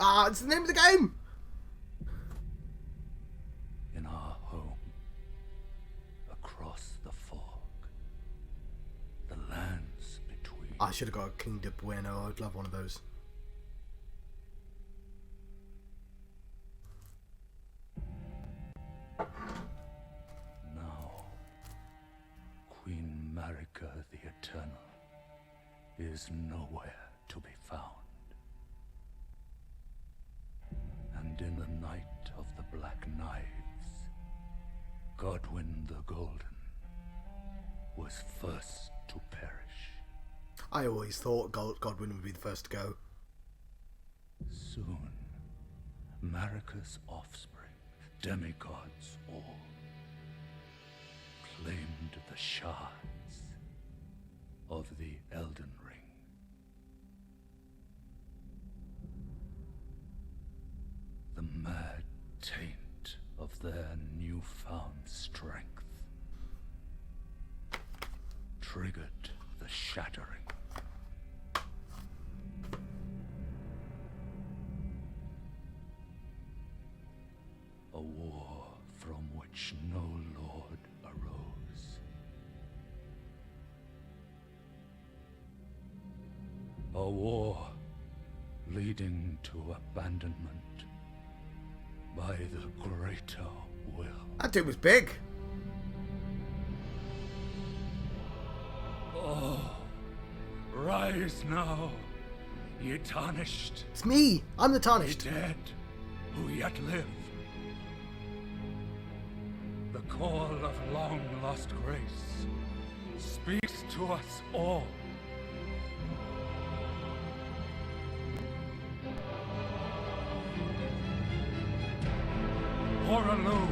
Ah, it's the name of the game! In our home, across the fog, the lands between. I should have got a King de Bueno. I'd love one of those. Now, Queen Marika the Eternal is nowhere to be found. And in the night of the Black Knives, Godwyn the Golden was first to perish. I always thought Godwyn would be the first to go. Soon, Marika's offspring, demigods all, claimed the shards of the Elden Ring. The mad taint of their newfound strength triggered the shattering. A war from which no lord arose. A war leading to abandonment by the greater will. That dude was big. Oh, rise now, ye tarnished, It's me. I'm the ye tarnished. dead who yet live. The call of long-lost grace speaks to us all. Horalu,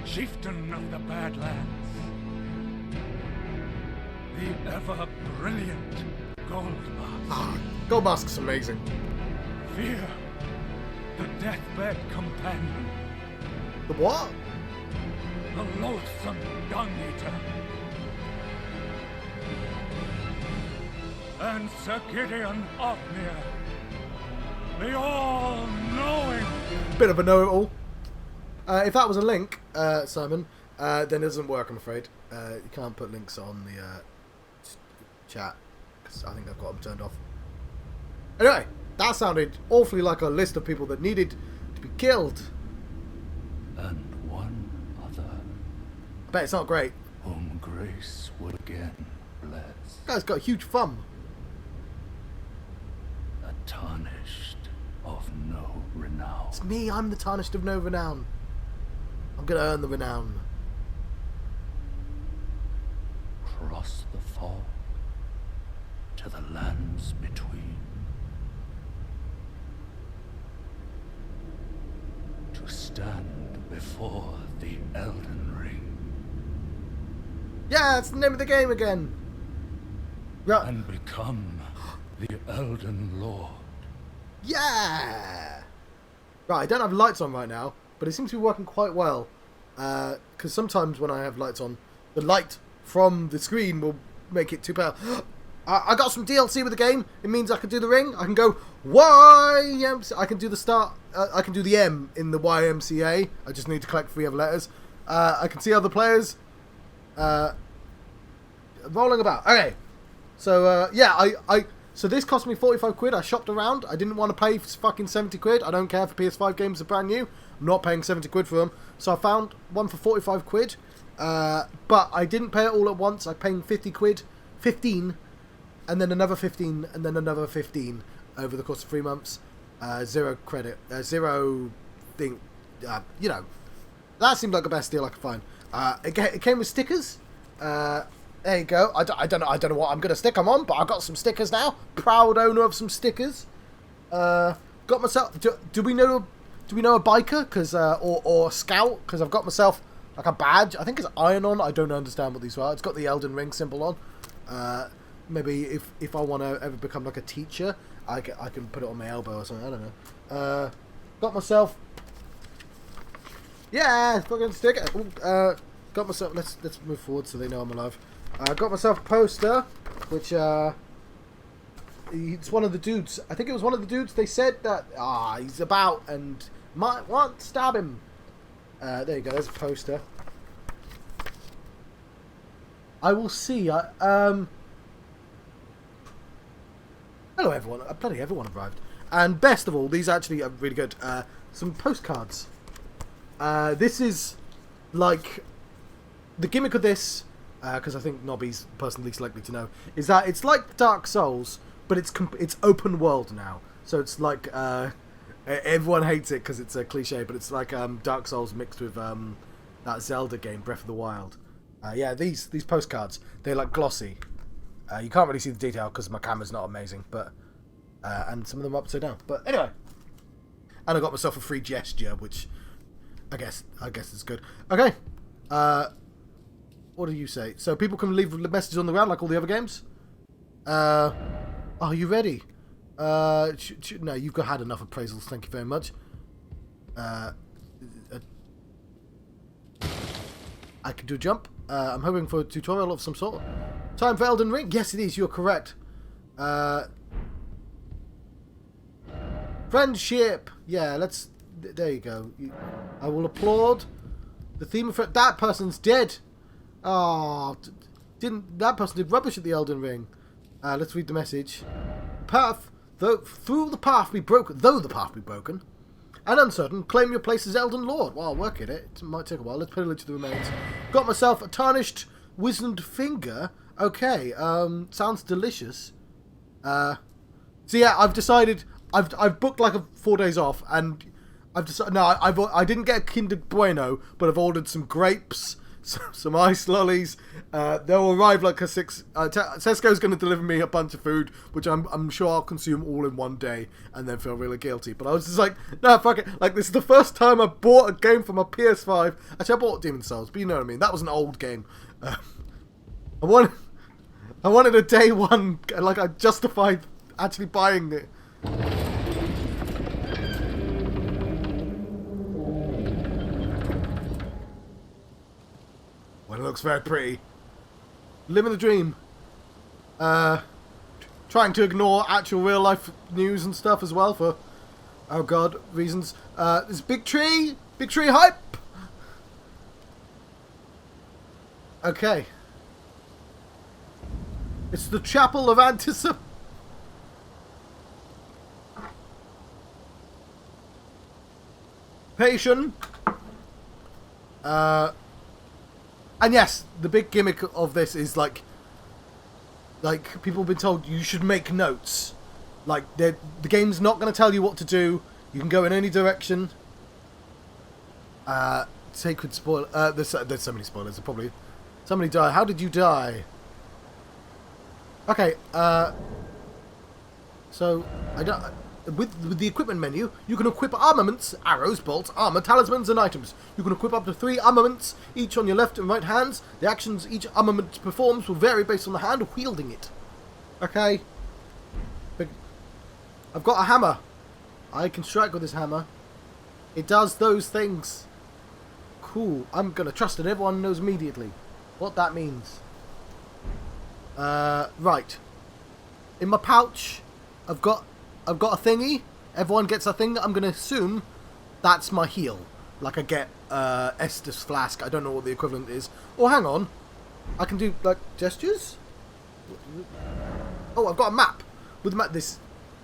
chieftain of the Badlands, the ever-brilliant Goldmask. Ah, Goldmask's amazing. Fear, the deathbed companion, The what? the loathsome dung-eater, and Sir Gideon Othmere, the all-knowing. Bit of a know-it-all. If that was a link, Simon, then it doesn't work, I'm afraid. You can't put links on the chat, because I think I've got them turned off. Anyway, that sounded awfully like a list of people that needed to be killed. And one other, I bet it's not great. whom grace will again bless. This guy's got a huge thumb. A tarnished of no renown. It's me, I'm the tarnished of no renown. I'm gonna earn the renown. Cross the fog to the lands between. To stand before the Elden Ring. Yeah, it's the name of the game again. Right. And become the Elden Lord. Yeah! Right, I don't have lights on right now, but it seems to be working quite well. Because sometimes when I have lights on, the light from the screen will make it too pale. I got some DLC with the game. It means I can do the ring. I can go YMCA. I can do the start. I can do the M in the YMCA. I just need to collect 3 other letters. I can see other players rolling about. Okay. So, yeah, so this cost me 45 quid. I shopped around. I didn't want to pay fucking 70 quid. I don't care if PS5 games are brand new. I'm not paying 70 quid for them. So I found one for 45 quid. But I didn't pay it all at once. I paid 50 quid, 15, and then another 15, and then another 15 over the course of 3 months. 0 credit. 0 thing. You know, that seemed like the best deal I could find. It came with stickers. There you go. I don't know what I'm going to stick them on, but I've got some stickers now. Proud owner of some stickers. Got myself... Do we know a biker? Or a scout? Because I've got myself like a badge. I think it's iron on. I don't understand what these are. It's got the Elden Ring symbol on. Maybe if I want to ever become like a teacher, I can put it on my elbow or something. I don't know. Got myself... Yeah, fucking sticker. Got myself... Let's move forward so they know I'm alive. I got myself a poster, which it's one of the dudes. I think it was one of the dudes. They said that he's about and might want to stab him. There you go. There's a poster. I will see. Hello everyone. Bloody everyone arrived. And best of all, these actually are really good. Some postcards. This is like the gimmick of this, because I think Nobby's the person least likely to know, is that it's like Dark Souls, but it's open world now. So it's like everyone hates it because it's a cliche, but it's like Dark Souls mixed with that Zelda game, Breath of the Wild. Yeah, these postcards, they're like glossy. You can't really see the detail because my camera's not amazing, but and some of them are upside down. But anyway, and I got myself a free gesture, which I guess is good. Okay, what do you say? So people can leave messages on the ground like all the other games. Are you ready? No, you've had enough appraisals. Thank you very much. I can do a jump. I'm hoping for a tutorial of some sort. Time for Elden Ring? Yes, it is. You're correct. Friendship. Yeah, let's... There you go. I will applaud. The theme of... That person's dead. Oh, that person did rubbish at the Elden Ring. Let's read the message. Path... Though the path be broken... and uncertain, claim your place as Elden Lord. Well, I'll work at it. It might take a while. Let's pillage the remains. Got myself a tarnished, wizened finger. Okay, sounds delicious. So yeah, I've decided... I've booked like 4 days off, and I've decided... No, I didn't get a Kinder Bueno, but I've ordered some grapes, some ice lollies. They'll arrive like a 6... Tesco's going to deliver me a bunch of food, which I'm sure I'll consume all in one day, and then feel really guilty. But I was just like, no, fuck it. Like, this is the first time I bought a game for my PS5. Actually, I bought Demon's Souls, but you know what I mean. That was an old game. I wanted a day one... Like, I justified actually buying it. Well, it looks very pretty. Living the dream. Trying to ignore actual real life news and stuff as well for, oh god, reasons. There's big tree hype. Okay. It's the Chapel of Anticipation. And yes, the big gimmick of this is like people have been told you should make notes. Like the game's not going to tell you what to do. You can go in any direction. Sacred spoil. There's so many spoilers. Probably somebody died. How did you die? Okay. So I don't. With the equipment menu, you can equip armaments, arrows, bolts, armor, talismans, and items. You can equip up to 3 armaments, each on your left and right hands. The actions each armament performs will vary based on the hand wielding it. Okay. I've got a hammer. I can strike with this hammer. It does those things. Cool. I'm going to trust it. Everyone knows immediately what that means. Right. In my pouch, I've got a thingy. Everyone gets a thing. I'm going to assume that's my heal. Like I get Estus Flask. I don't know what the equivalent is. Oh, hang on. I can do, like, gestures? Oh, I've got a map. With the map, this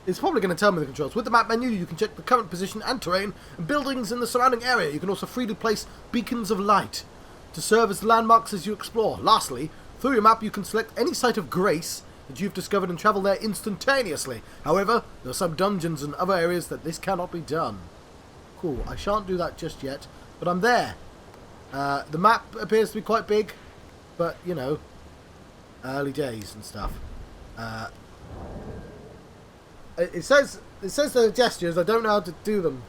is probably going to tell me the controls. With the map menu, you can check the current position and terrain and buildings in the surrounding area. You can also freely place beacons of light to serve as landmarks as you explore. Lastly, through your map, you can select any site of grace that you've discovered and travel there instantaneously. However, there are some dungeons and other areas that this cannot be done. Cool. I shan't do that just yet, but I'm there. The map appears to be quite big, but, you know, early days and stuff. It says there are gestures. I don't know how to do them.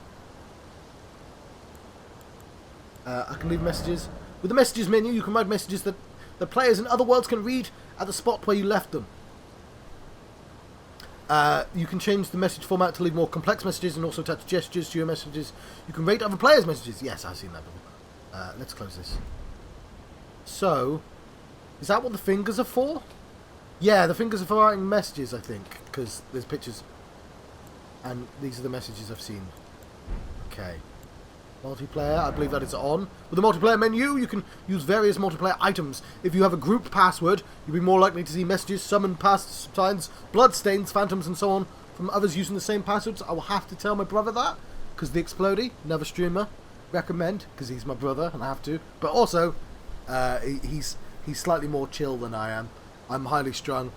I can leave messages. With the messages menu, you can write messages that the players in other worlds can read at the spot where you left them. You can change the message format to leave more complex messages and also attach gestures to your messages. You can rate other players' messages. Yes, I've seen that before. Let's close this. So, is that what the fingers are for? Yeah, the fingers are for writing messages, I think, because there's pictures. And these are the messages I've seen. Okay. Multiplayer, I believe that it's on. With the multiplayer menu, you can use various multiplayer items. If you have a group password, you'll be more likely to see messages, summon past signs, bloodstains, phantoms, and so on from others using the same passwords. I will have to tell my brother that, because the Explodey, another streamer, recommend, because he's my brother, and I have to. But also, he's slightly more chill than I am. I'm highly strung,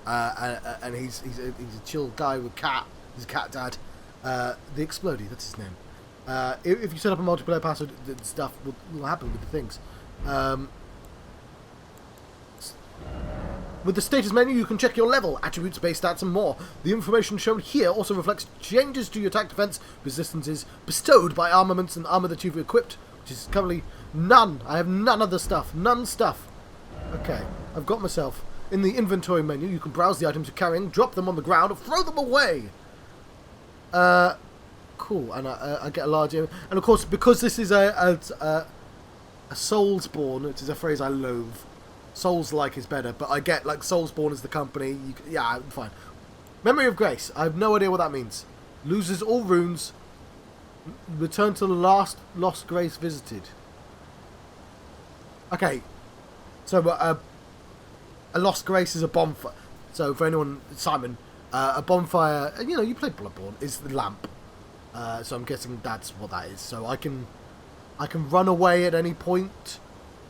and he's a chill guy with cat. He's a cat dad. The Explodey, that's his name. If you set up a multiplayer password, stuff will happen with the things. With the status menu, you can check your level, attributes, base stats, and more. The information shown here also reflects changes to your attack defense, resistances bestowed by armaments and armor that you've equipped, which is currently none. I have none of the stuff. None stuff. Okay, I've got myself. In the inventory menu, you can browse the items you're carrying, drop them on the ground, or throw them away. Cool, and I get a large... And of course, because this is a Soulsborne, which is a phrase I loathe. Souls-like is better, but I get, like, Soulsborne is the company. Yeah, I'm fine. Memory of Grace. I have no idea what that means. Loses all runes. Return to the last Lost Grace visited. Okay. So, a Lost Grace is a bonfire. So, for anyone... Simon, a bonfire... You know, you played Bloodborne. Is the lamp. So I'm guessing that's what that is. So I can run away at any point.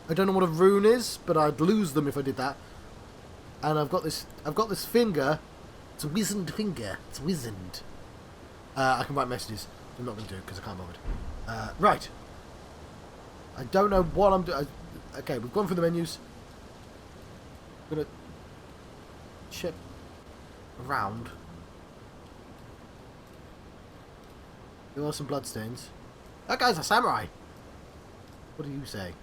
I don't know what a rune is, but I'd lose them if I did that. And I've got this finger. It's a wizened finger. It's wizened. I can write messages. I'm not going to do it because I can't bother. Right. I don't know what I'm doing. Okay, we've gone through the menus. I'm going to check around. There are some bloodstains. That guy's a samurai. What do you say?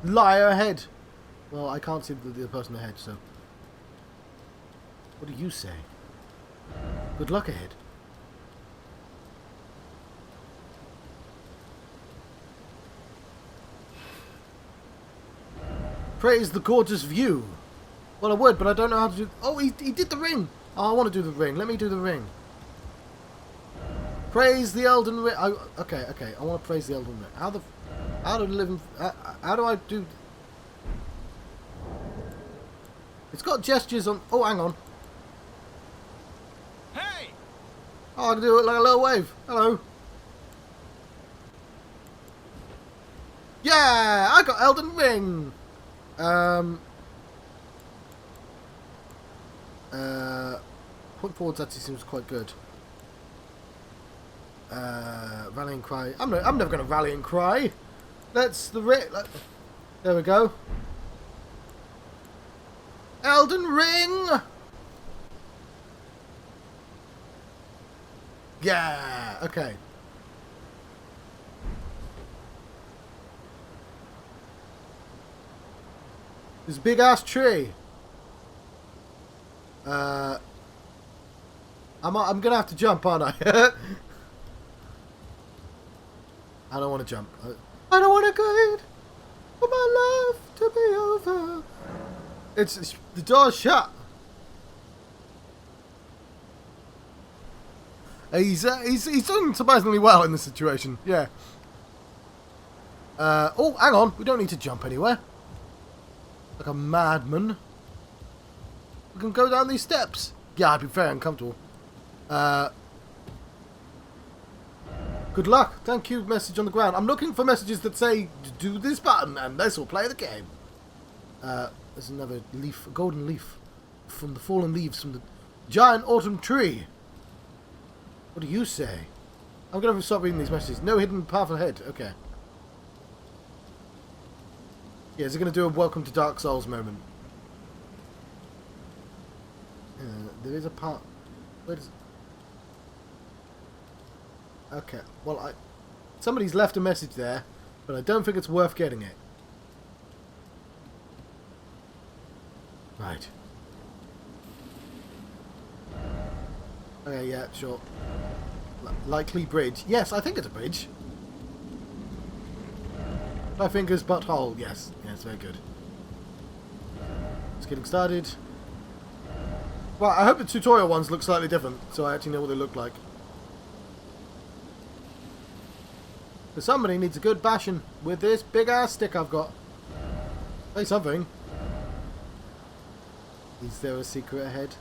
Liar ahead. Well, I can't see the person ahead, so... What do you say? Good luck ahead. Praise the gorgeous view. Well, I would, but I don't know how to do... Oh, he did the ring. Oh, I want to do the ring. Let me do the ring. Praise the Elden Ring. Okay. I want to praise the Elden Ring. How do I do? It's got gestures on. Oh, hang on. Hey! Oh, I can do it like a little wave. Hello. Yeah, I got Elden Ring. Point forwards actually seems quite good. Rallying cry. I'm never going to rally and cry. There we go. Elden Ring. Yeah. Okay. This big ass tree. I'm gonna have to jump, aren't I? I don't want to jump. I don't want to go for my life to be over. It's the door's shut. He's doing surprisingly well in this situation. Yeah. Oh, hang on. We don't need to jump anywhere. Like a madman. We can go down these steps. Yeah, I'd be very uncomfortable. Good luck. Thank you. Message on the ground. I'm looking for messages that say, do this button and this will play the game. There's another leaf, a golden leaf from the fallen leaves from the giant autumn tree. What do you say? I'm going to stop reading these messages. No hidden path ahead. Okay. Yeah, is it going to do a welcome to Dark Souls moment? There is a part... Where does... Okay, well, somebody's left a message there, but I don't think it's worth getting it. Right. Okay, yeah, sure. Likely bridge. Yes, I think it's a bridge. My fingers butthole. Yes, yes, very good. Just getting started. Well, I hope the tutorial ones look slightly different, so I actually know what they look like. But somebody needs a good bashing with this big-ass stick I've got. Say something. Is there a secret ahead?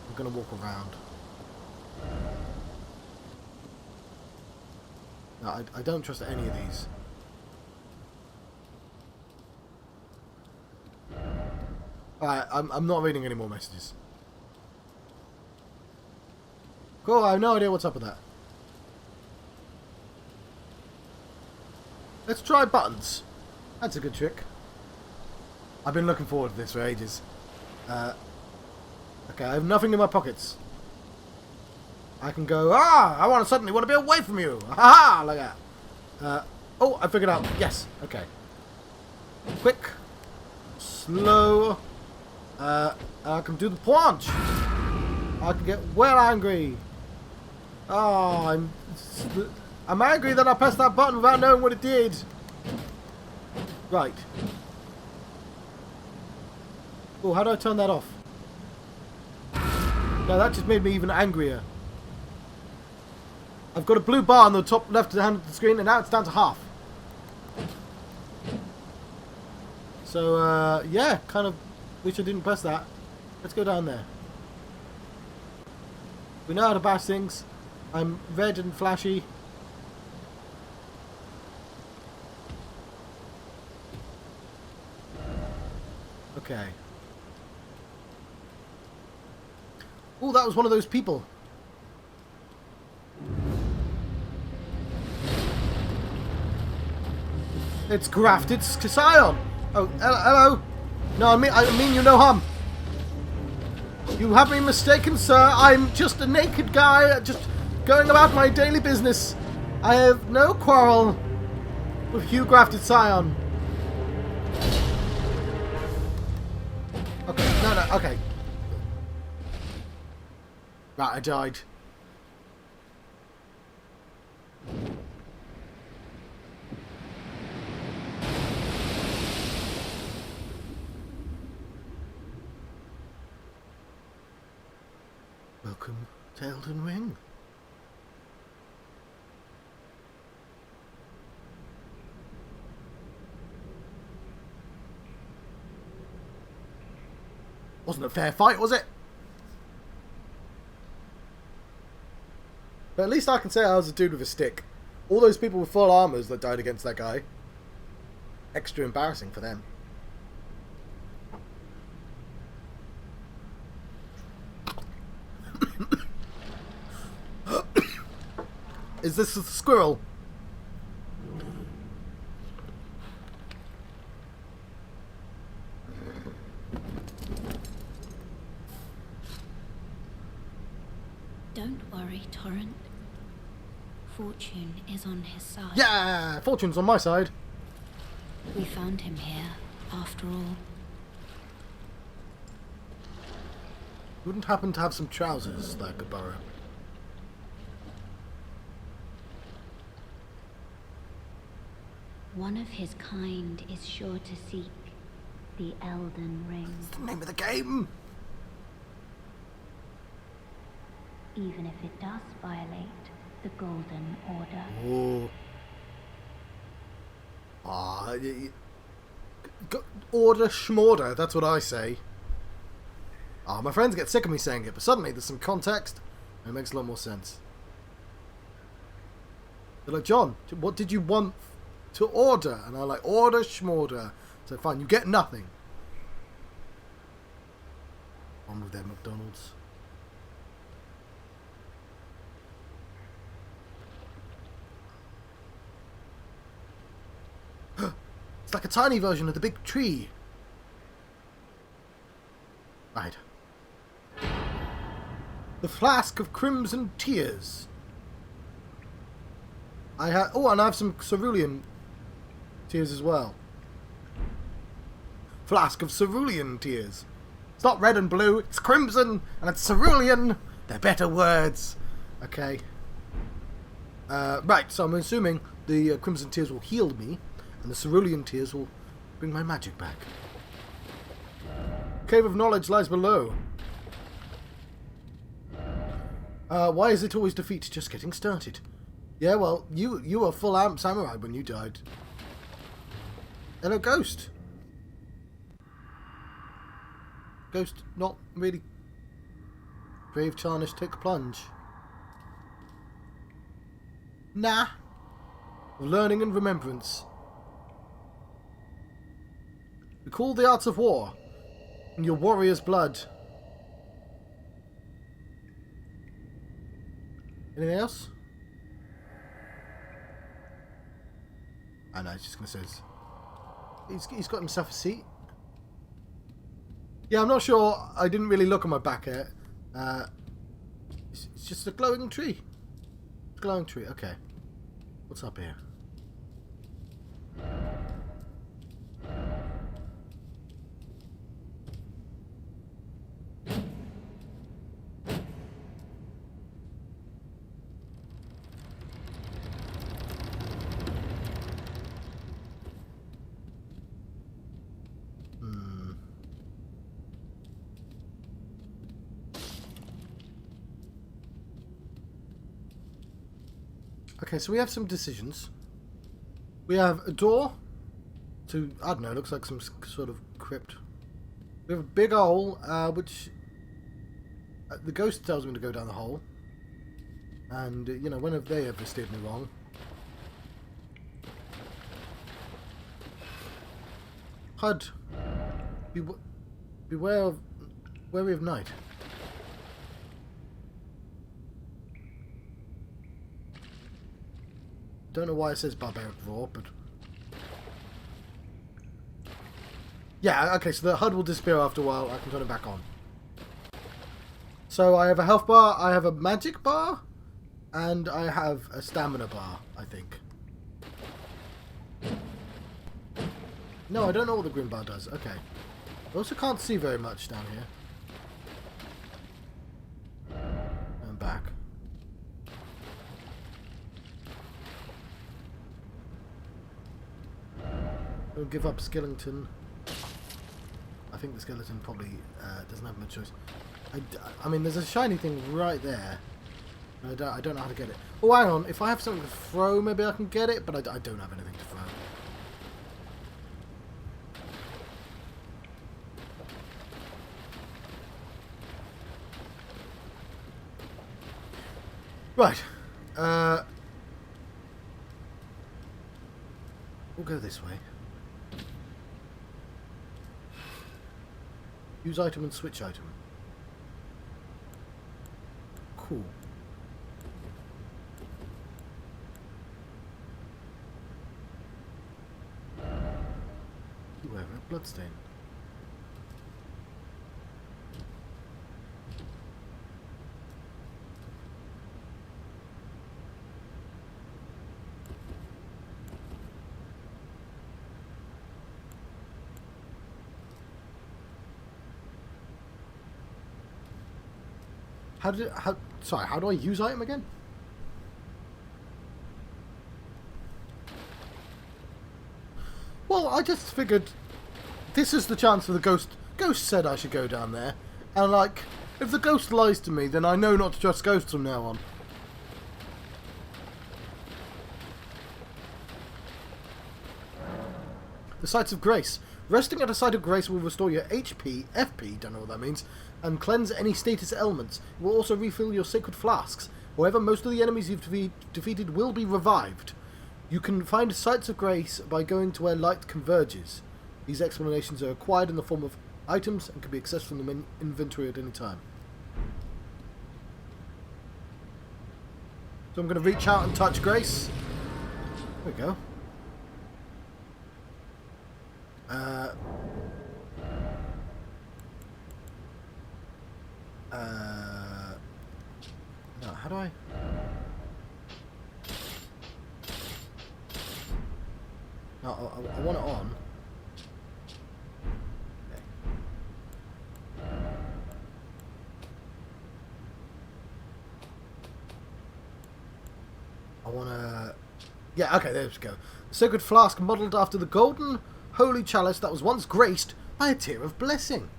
I'm going to walk around. No, I don't trust any of these. Alright, I'm not reading any more messages. Cool, I have no idea what's up with that. Let's try buttons. That's a good trick. I've been looking forward to this for ages. Okay, I have nothing in my pockets. I can go, I suddenly want to be away from you. Ha-ha, like that. Oh, I figured out. Yes, okay. Quick. Slow. I can do the punch. I can get well angry. Oh, I'm angry that I pressed that button without knowing what it did. Right. Oh, how do I turn that off? No, that just made me even angrier. I've got a blue bar on the top left hand of the screen, and now it's down to half. So, yeah, kind of wish I didn't press that. Let's go down there. We know how to bash things. I'm red and flashy. Okay. Oh, that was one of those people. It's grafted Scion. Oh, hello. No, I mean you no harm. You have me mistaken, sir. I'm just a naked guy, just going about my daily business. I have no quarrel with Hugh Grafted Scion. Okay, no, okay. Right, I died. Welcome to Elden Ring. Wasn't a fair fight, was it? But at least I can say I was a dude with a stick. All those people with full armors that died against that guy. Extra embarrassing for them. Is this a squirrel? Don't worry, Torrent. Fortune is on his side. Yeah! Fortune's on my side. We found him here, after all. Wouldn't happen to have some trousers that I could borrow. One of his kind is sure to seek the Elden Ring. That's the name of the game! Even if it does violate the Golden Order. Oh. Order schmorder, that's what I say. My friends get sick of me saying it, but suddenly there's some context, and it makes a lot more sense. They're like, John, what did you want to order? And I'm like, order schmorder. So fine, you get nothing. On with their McDonald's. It's like a tiny version of the big tree. Right. The flask of crimson tears. And I have some cerulean tears as well. Flask of cerulean tears. It's not red and blue, it's crimson and it's cerulean. They're better words. Okay. Right, so I'm assuming the crimson tears will heal me, and the cerulean tears will bring my magic back. Cave of Knowledge lies below. Why is it always defeat just getting started? Yeah, well, you were full amp samurai when you died. Hello, Ghost. Ghost, not really. Brave tarnish, take a plunge. Nah. Learning and remembrance. Recall the arts of war in your warrior's blood. Anything else? I know, it's just going to say he's got himself a seat. Yeah, I'm not sure. I didn't really look on my back at it. It's just a glowing tree. Glowing tree, okay. What's up here? Okay, so we have some decisions. We have a door to, I don't know, looks like some sort of crypt. We have a big hole, which the ghost tells me to go down the hole. And, you know, when have they ever steered me wrong? HUD. Beware of, wary of night. Don't know why it says barbaric roar, but yeah, okay, so the HUD will disappear after a while. I can turn it back on. So I have a health bar, I have a magic bar, and I have a stamina bar, I think. No, I don't know what the green bar does. Okay. I also can't see very much down here. And back. Don't give up, Skellington. I think the skeleton probably doesn't have much choice. I mean, there's a shiny thing right there. I don't know how to get it. Oh, hang on. If I have something to throw, maybe I can get it, but I don't have anything to throw. Right. We'll go this way. Use item and switch item. Cool. You have a bloodstain. How do I use item again? Well, I just figured this is the chance for the ghost. Ghost said I should go down there. And like, if the ghost lies to me, then I know not to trust ghosts from now on. The Sites of Grace. Resting at a Site of Grace will restore your HP, FP, don't know what that means, and cleanse any status elements. It will also refill your sacred flasks. However, most of the enemies you've defeated will be revived. You can find Sites of Grace by going to where light converges. These explanations are acquired in the form of items and can be accessed from the inventory at any time. So I'm going to reach out and touch Grace. There we go. No, how do I? No, I want it on. Okay. I want to... Yeah, okay, there we go. The sacred flask modelled after the golden holy chalice that was once graced by a tear of blessing.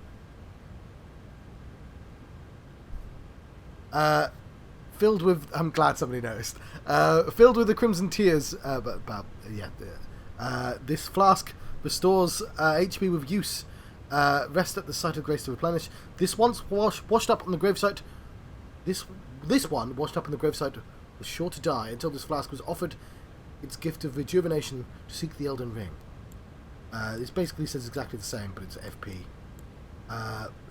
filled with... I'm glad somebody noticed. Filled with the crimson tears. This flask restores HP with use. Rest at the site of grace to replenish. This once washed up on the gravesite. This one washed up on the gravesite was sure to die until this flask was offered its gift of rejuvenation to seek the Elden Ring. This basically says exactly the same, but it's FP.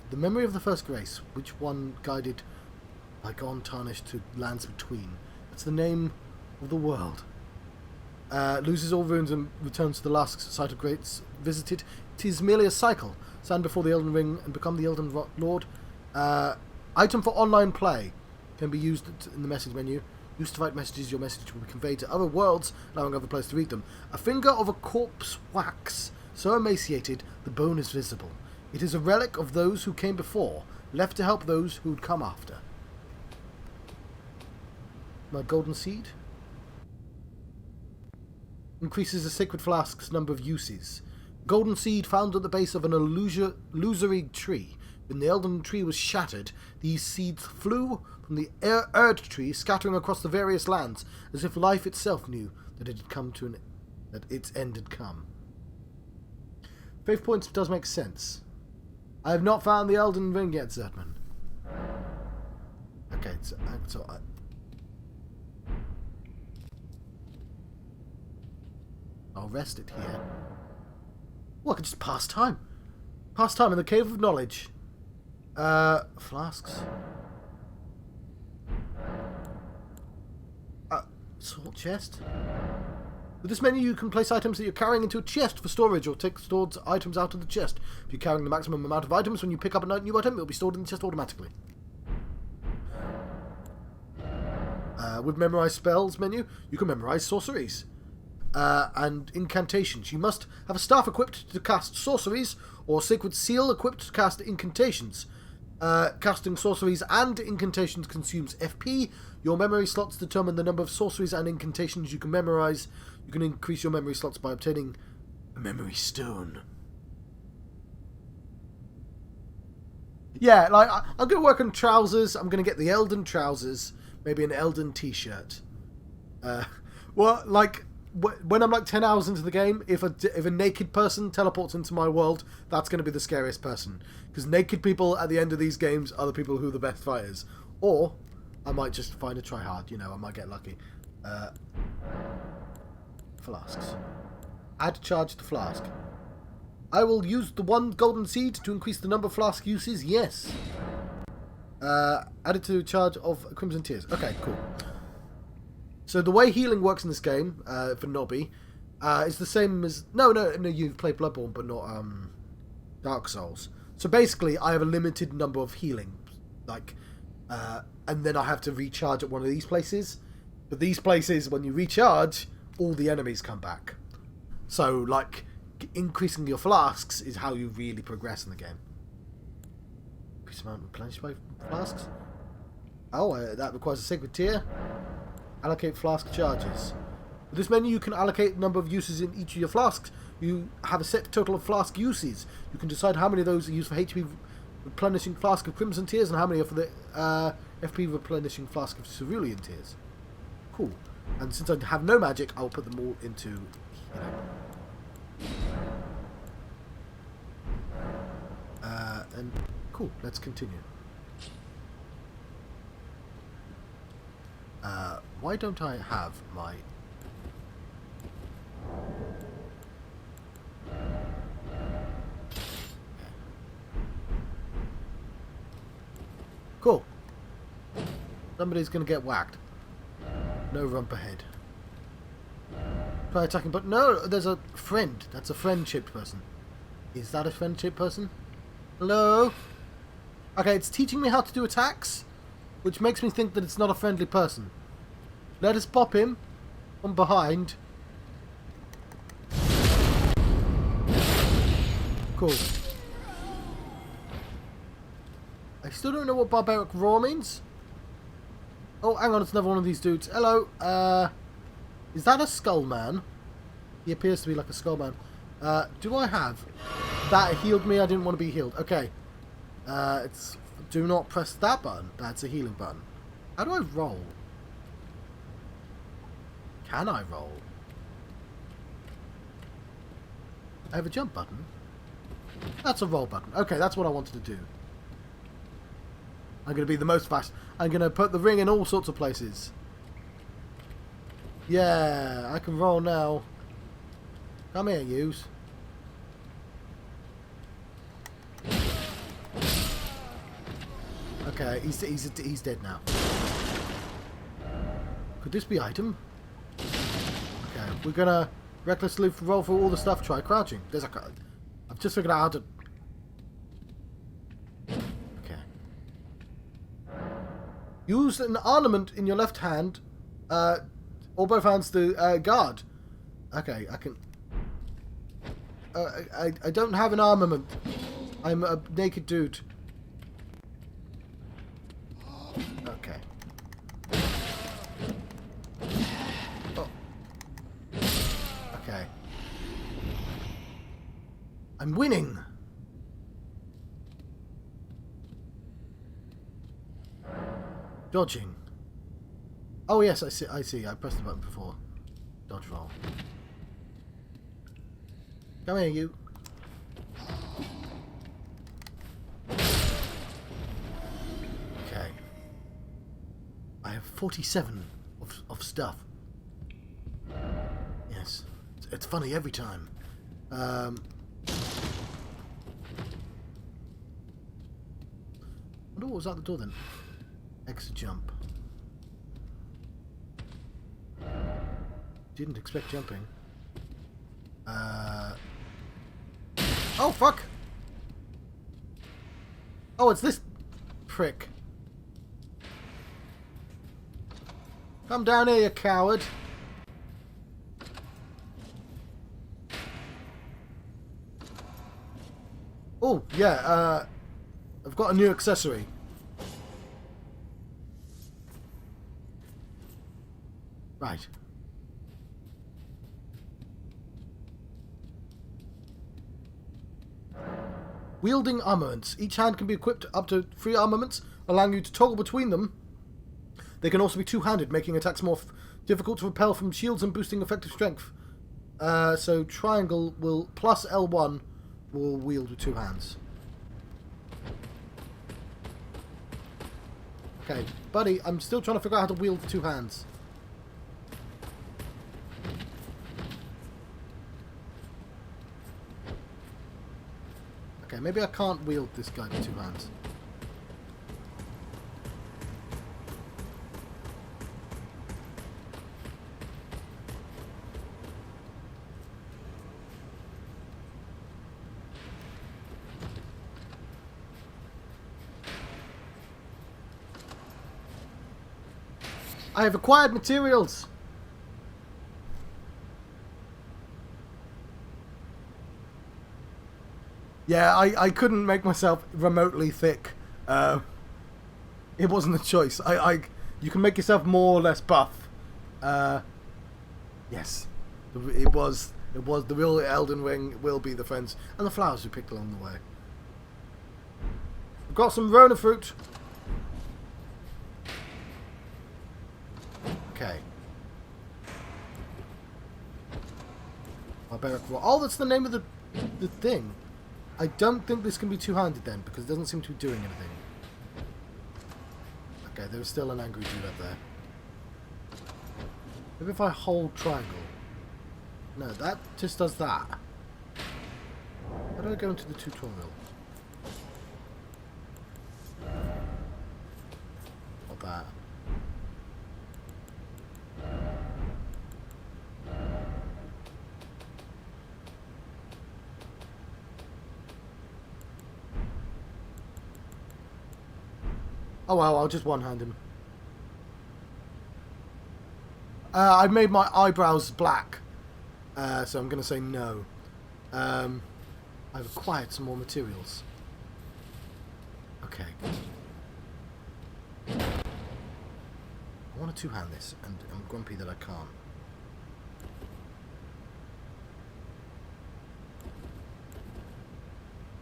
The memory of the first grace, which one guided by gone tarnished to lands between. That's the name of the world. Loses all runes and returns to the last site of grace visited. It is merely a cycle. Stand before the Elden Ring and become the Elden Lord. Item for online play can be used in the message menu. Used to write messages, your message will be conveyed to other worlds, allowing other players to read them. A finger of a corpse wax, so emaciated the bone is visible. It is a relic of those who came before, left to help those who would come after. My golden seed increases the sacred flask's number of uses. Golden seed found at the base of an illusory tree. When the Elden tree was shattered, these seeds flew from the Erd tree, scattering across the various lands, as if life itself knew that it had come to that its end had come. 5 points does make sense. I have not found the Elden Ring yet, Zerdman. Okay, so I'll rest it here. Oh, I can just pass time. Pass time in the Cave of Knowledge. Flasks. Salt chest. With this menu, you can place items that you're carrying into a chest for storage, or take stored items out of the chest. If you're carrying the maximum amount of items, when you pick up a new item, it will be stored in the chest automatically. With Memorize Spells menu, you can memorize sorceries. And incantations. You must have a staff equipped to cast sorceries, or sacred seal equipped to cast incantations. Casting sorceries and incantations consumes FP. Your memory slots determine the number of sorceries and incantations you can memorize. You can increase your memory slots by obtaining a memory stone. Yeah, like, I'm going to work on trousers. I'm going to get the Elden trousers. Maybe an Elden t-shirt. Well, like... When I'm like 10 hours into the game, if a naked person teleports into my world, that's going to be the scariest person. Because naked people at the end of these games are the people who are the best fighters. Or, I might just find a tryhard, you know, I might get lucky. Flasks. Add charge to flask. I will use the 1 golden seed to increase the number of flask uses, yes. Added to charge of Crimson Tears. Okay, cool. So the way healing works in this game, for Nobby, is the same as... No, you've played Bloodborne, but not Dark Souls. So basically, I have a limited number of healing. Like, and then I have to recharge at one of these places. But these places, when you recharge, all the enemies come back. So, like, increasing your flasks is how you really progress in the game. Increase amount replenished by flasks? Oh, that requires a sacred tier. Allocate flask charges. With this menu, you can allocate the number of uses in each of your flasks. You have a set total of flask uses. You can decide how many of those are used for HP replenishing flask of Crimson Tears and how many are for the FP replenishing flask of Cerulean Tears. Cool. And since I have no magic, I'll put them all into, you know. And cool. Let's continue. Why don't I have my... Cool. Somebody's going to get whacked. No rump ahead. Try attacking, but no, there's a friend. That's a friend-shaped person. Is that a friend-shaped person? Hello? Okay, it's teaching me how to do attacks, which makes me think that it's not a friendly person. Let us pop him from behind. Cool. I still don't know what barbaric roar means. Oh, hang on, it's another one of these dudes. Hello. Is that a skull man? He appears to be like a skull man. Do I have... That healed me, I didn't want to be healed. Okay. Do not press that button. That's a healing button. How do I roll? Can I roll? I have a jump button. That's a roll button. Okay, that's what I wanted to do. I'm going to be the most fast. I'm going to put the ring in all sorts of places. Yeah, I can roll now. Come here, yous. Okay, he's dead now. Could this be item? Okay, we're gonna recklessly roll through all the stuff. Try crouching. There's a. I've just figured out how to. Okay. Use an ornament in your left hand, or both hands to guard. Okay, I can. I don't have an armament. I'm a naked dude. Okay. Oh. Okay. I'm winning. Dodging. Oh yes, I see. I see. I pressed the button before. Dodge roll. Come here, you. Okay. I have 47 of stuff. Yes. It's funny every time. I wonder what was out the door then. Exit jump. Didn't expect jumping. Oh, fuck! Oh, it's this prick. Come down here, you coward. Oh, yeah, I've got a new accessory. Right. Wielding armaments. Each hand can be equipped up to 3 armaments, allowing you to toggle between them. They can also be two-handed, making attacks more difficult to repel from shields and boosting effective strength. So triangle will plus L1 will wield with 2 hands. Okay, buddy, I'm still trying to figure out how to wield with 2 hands. Okay, maybe I can't wield this guy with 2 hands. I have acquired materials! Yeah, I couldn't make myself remotely thick. It wasn't a choice. You can make yourself more or less buff. Yes. It was the real Elden Ring will be the friends. And the flowers we picked along the way. We've got some Rona fruit. Okay. Barbaric Roar. Oh, that's the name of the thing. I don't think this can be two-handed then, because it doesn't seem to be doing anything. Okay, there's still an angry dude up there. Maybe if I hold triangle. No, that just does that. How do I go into the tutorial? Not that. Oh well, I'll just one-hand him. I made my eyebrows black, so I'm going to say no. I've acquired some more materials. Okay. I want to two-hand this, and I'm grumpy that I can't.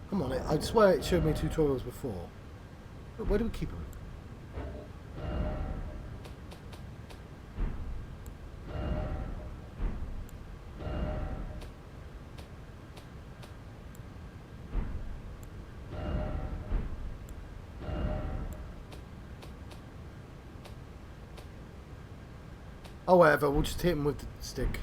Come on, I swear it showed me tutorials before. Where do we keep them? Oh, whatever. We'll just hit him with the stick.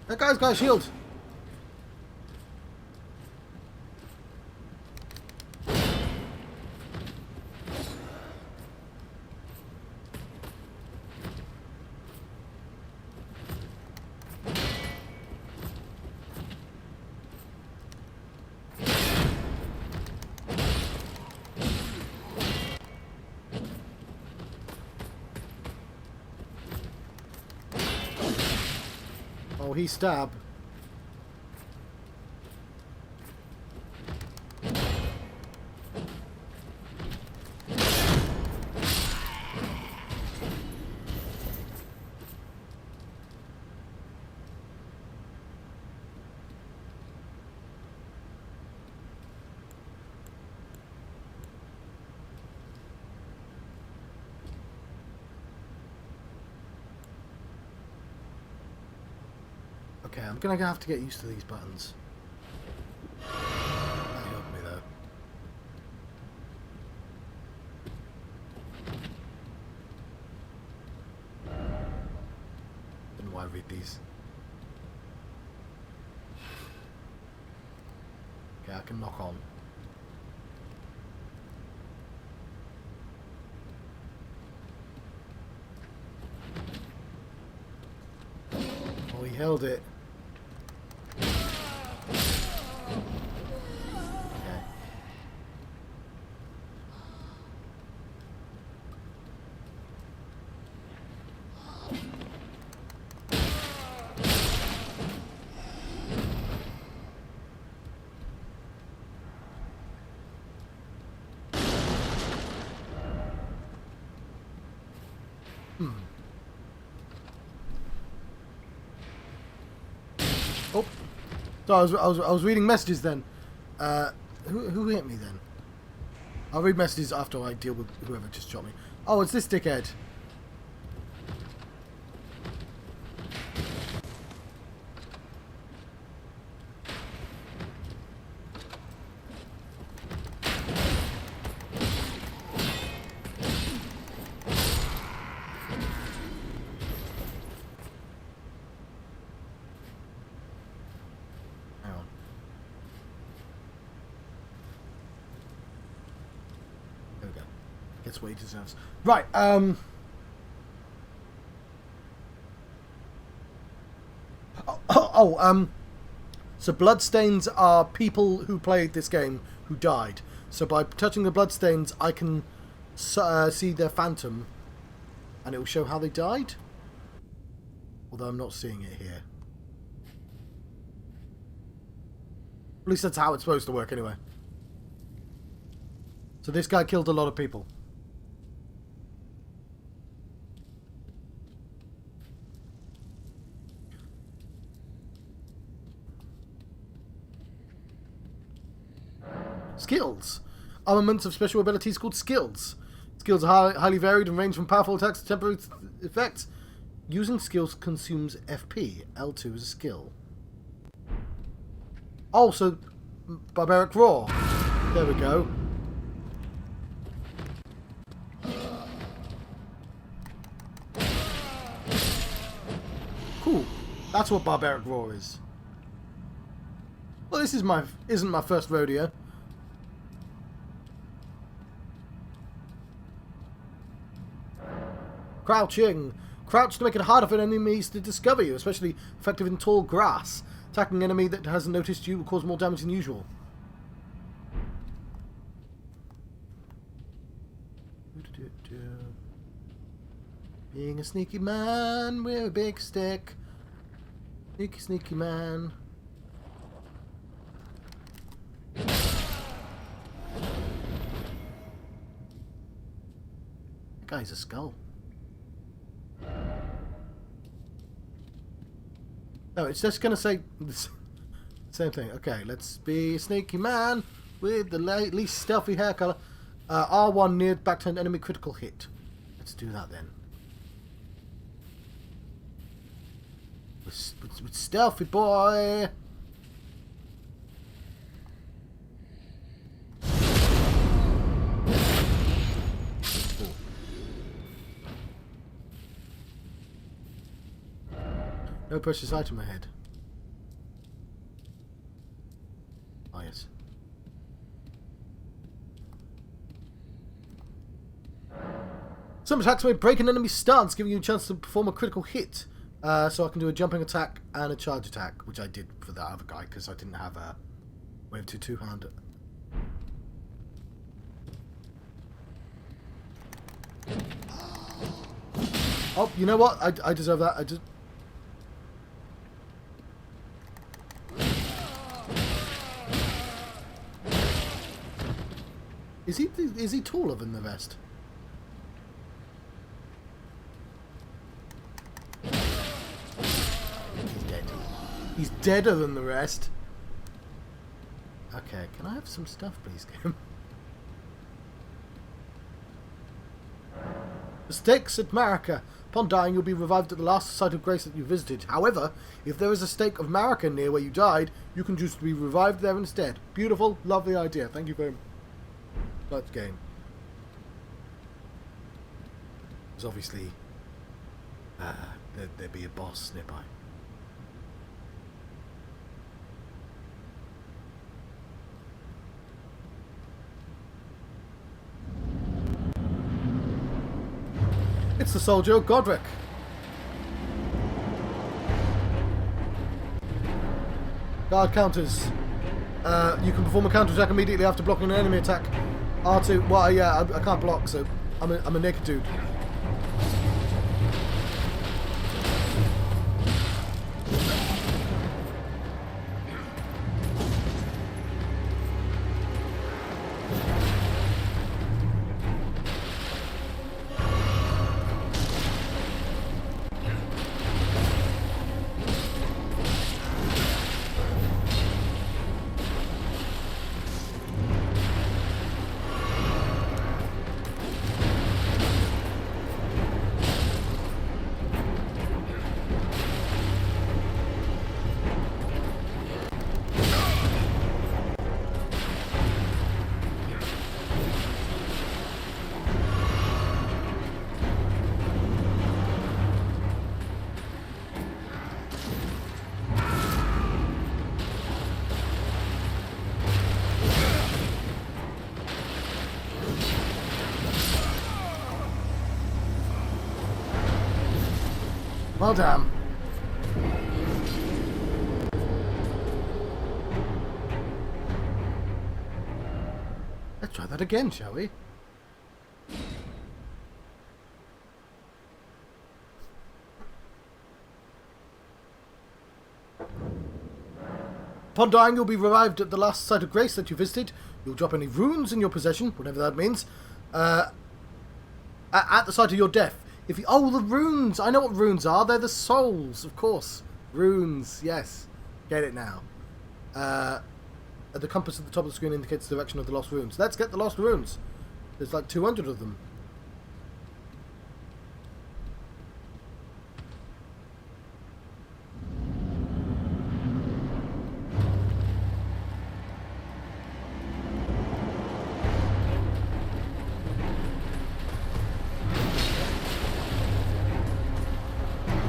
That guy's got a shield. Oh, he stabbed. Okay, I'm gonna have to get used to these buttons. That helped me though. Don't know why I read these. Okay, I can knock on. Oh, he held it. Oh, so I was reading messages then. Who hit me then? I'll read messages after I deal with whoever just shot me. Oh, it's this dickhead. Gets what he deserves. Right, so bloodstains are people who played this game who died. So by touching the bloodstains, I can see their phantom, and it will show how they died. Although I'm not seeing it here. At least that's how it's supposed to work anyway. So this guy killed a lot of people. Skills. Armaments of special abilities called skills. Skills are highly varied and range from powerful attacks to temporary effects. Using skills consumes FP. L2 is a skill. Oh, so Barbaric Roar. There we go. Cool. That's what Barbaric Roar is. Well, this isn't my first rodeo. Crouching. Crouch to make it harder for enemies to discover you, especially effective in tall grass. Attacking an enemy that hasn't noticed you will cause more damage than usual. Being a sneaky man with a big stick. Sneaky, sneaky man. That guy's a skull. No, it's just going to say the same thing. Okay, let's be a sneaky man with the least stealthy hair colour. R1 near back to an enemy critical hit. Let's do that then. With stealthy boy. No precious item ahead. Oh yes. Some attacks may break an enemy's stance, giving you a chance to perform a critical hit. So I can do a jumping attack and a charge attack, which I did for that other guy because I didn't have a wave 2 two-hand. Oh, you know what? I deserve that. I just. Is he taller than the rest? He's dead. He's deader than the rest. Okay, can I have some stuff, please, game? The stakes at Marika. Upon dying, you'll be revived at the last site of grace that you visited. However, if there is a stake of Marika near where you died, you can choose to be revived there instead. Beautiful, lovely idea. Thank you very much, game. There's obviously there'd be a boss nearby. It's the soldier Godric. Guard counters. You can perform a counter attack immediately after blocking an enemy attack. R2. Well, yeah, I can't block, so I'm a naked dude. Well done. Let's try that again, shall we? Upon dying, you'll be revived at the last site of grace that you visited. You'll drop any runes in your possession, whatever that means, at the site of your death. If you, oh, the runes! I know what runes are. They're the souls, of course. Runes, yes. Get it now. The compass at the top of the screen indicates the direction of the lost runes. Let's get the lost runes. There's like 200 of them.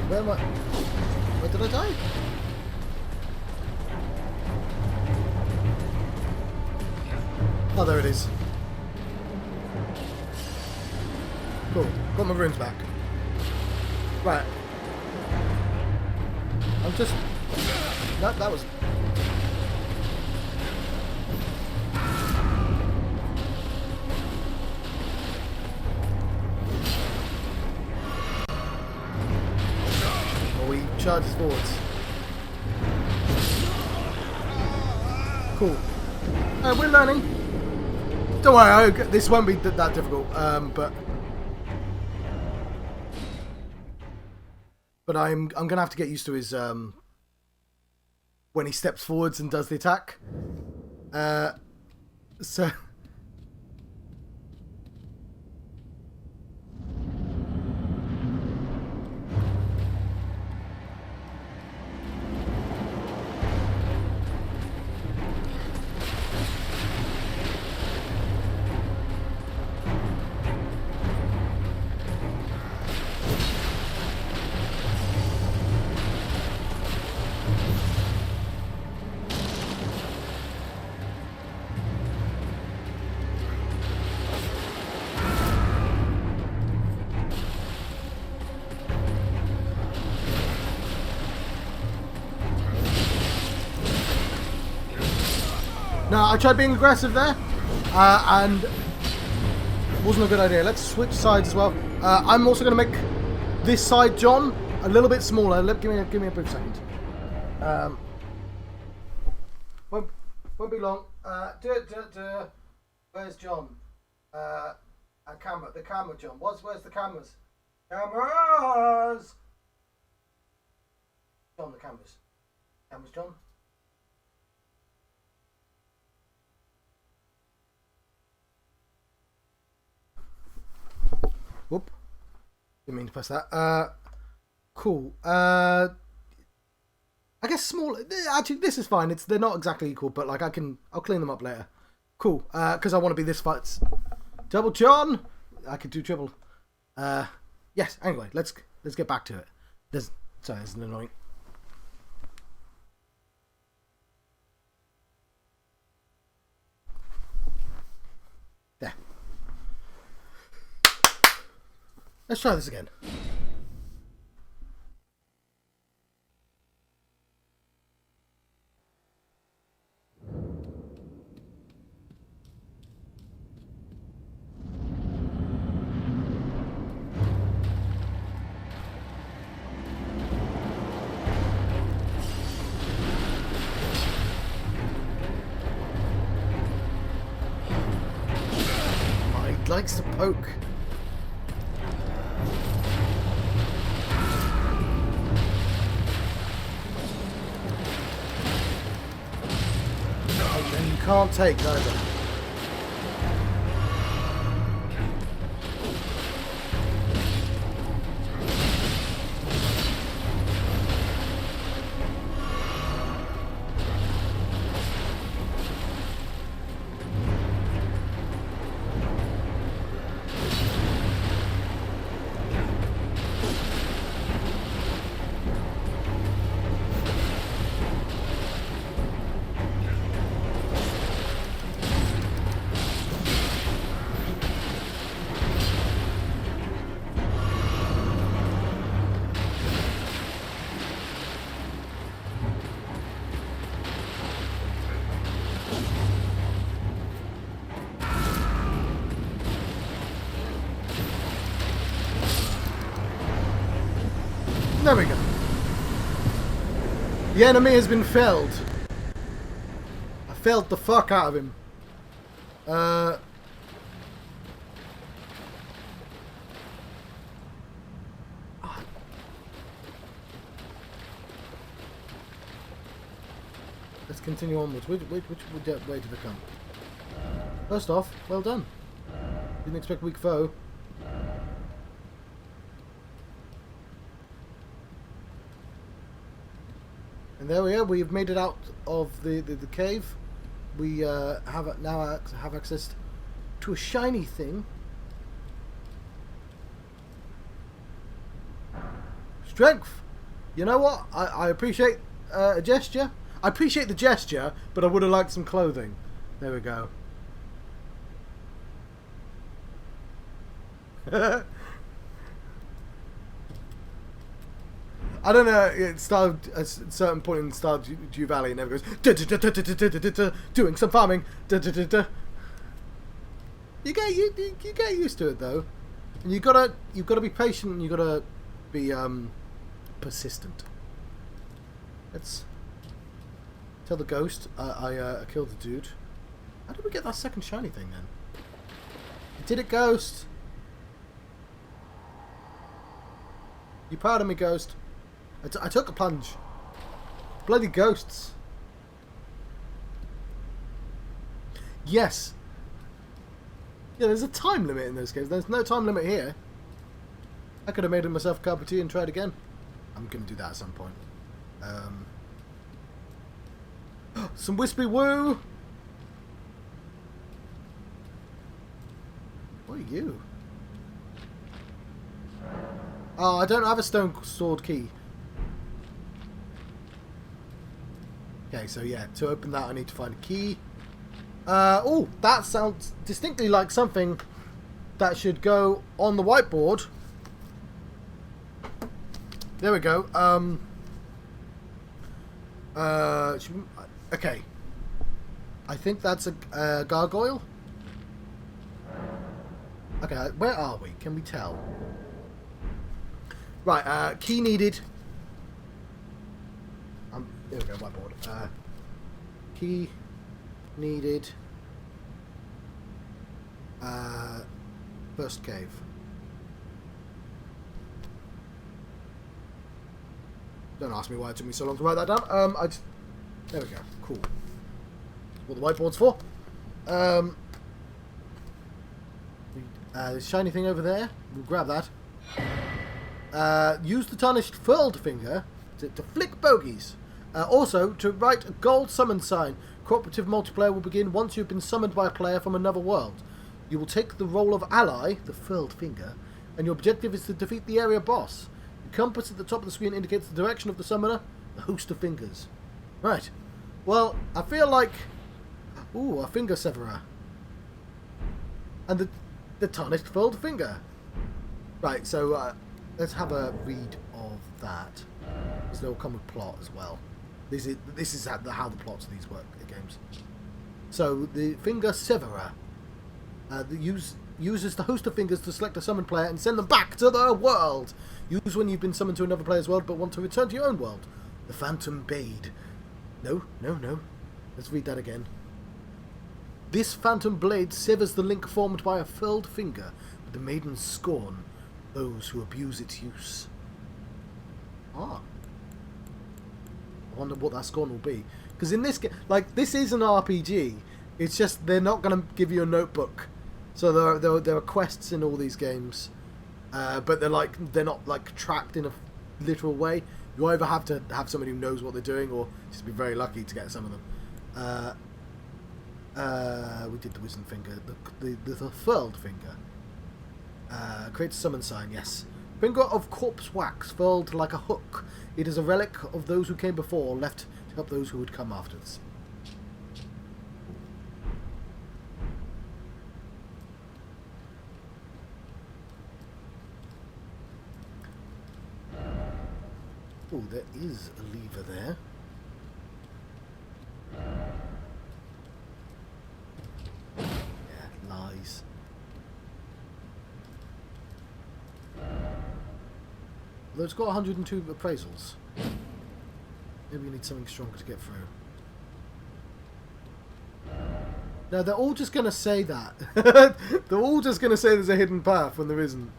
Where am I? Where did I die? Oh, there it is. Cool. Got my runes back. Right. I'm just... That was... charges forwards. Cool. We're learning. Don't worry, this won't be that difficult. But I'm gonna have to get used to his when he steps forwards and does the attack. So No, I tried being aggressive there, and it wasn't a good idea. Let's switch sides as well. I'm also going to make this side, John, a little bit smaller. Give me a brief second. Won't be long. Where's John? Camera. The camera, John. Where's the cameras? Cameras! John, the cameras. Cameras, John. Whoop. Didn't mean to press that. Cool. I guess small. Actually, this is fine. They're not exactly equal, but like I'll clean them up later. Cool. Because I want to be this fight. Double John. I could do triple. Yes. Anyway, let's get back to it. Sorry, this is annoying. There. Let's try this again. Likes to poke. And you can't take either. There we go. The enemy has been felled. I felled the fuck out of him. Let's continue onwards. Which way did they come? First off, well done. Didn't expect weak foe. And there we are. We've made it out of the cave. We now have access to a shiny thing. Strength. You know what? I appreciate a gesture. I appreciate the gesture, but I would have liked some clothing. There we go. I don't know. It started at a certain point in Stardew Valley, and it never goes doing some farming. You get used to it though, and you've got to be patient. And you've got to be persistent. Let's tell the ghost I killed the dude. How did we get that second shiny thing then? Did it, ghost? You proud of me, ghost? I took a plunge. Bloody ghosts. Yes. Yeah, there's a time limit in those games. There's no time limit here. I could have made myself a cup of tea and tried again. I'm going to do that at some point. Some wispy woo. What are you? Oh, I don't have a stone sword key. Okay, so yeah, to open that I need to find a key. Oh, that sounds distinctly like something that should go on the whiteboard. There we go. Okay. I think that's a gargoyle. Okay, where are we? Can we tell? Right, key needed. There we go, whiteboard. Key needed. First cave. Don't ask me why it took me so long to write that down. There we go. Cool. What the whiteboard's for. There's a shiny thing over there. We'll grab that. Use the tarnished furled finger to flick bogeys. Also, to write a gold summon sign. Cooperative multiplayer will begin once you've been summoned by a player from another world. You will take the role of ally, the furled finger, and your objective is to defeat the area boss. The compass at the top of the screen indicates the direction of the summoner, the host of fingers. Right. Well, I feel like... Ooh, a finger severer. And the tarnished furled finger. Right, so let's have a read of that. Because they'll come with plot as well. This is how the plots of these work, the games. So, the finger severer. Uses the host of fingers to select a summoned player and send them back to their world. Use when you've been summoned to another player's world but want to return to your own world. The Phantom Blade. No. Let's read that again. This Phantom Blade severs the link formed by a furled finger, but the maidens scorn those who abuse its use. Ah. I wonder what that scorn will be. Because in this game, like, this is an RPG. It's just they're not going to give you a notebook. So there are quests in all these games, but they're not like tracked in a literal way. You either have to have somebody who knows what they're doing, or just be very lucky to get some of them. We did the wisdom finger, the furled finger. Create a summon sign. Yes, finger of corpse wax, furled like a hook. It is a relic of those who came before, left to help those who would come after us. Oh, there is a lever there. Yeah, lies. Although it's got 102 appraisals. Maybe we need something stronger to get through. No, they're all just going to say that. They're all just going to say there's a hidden path when there isn't.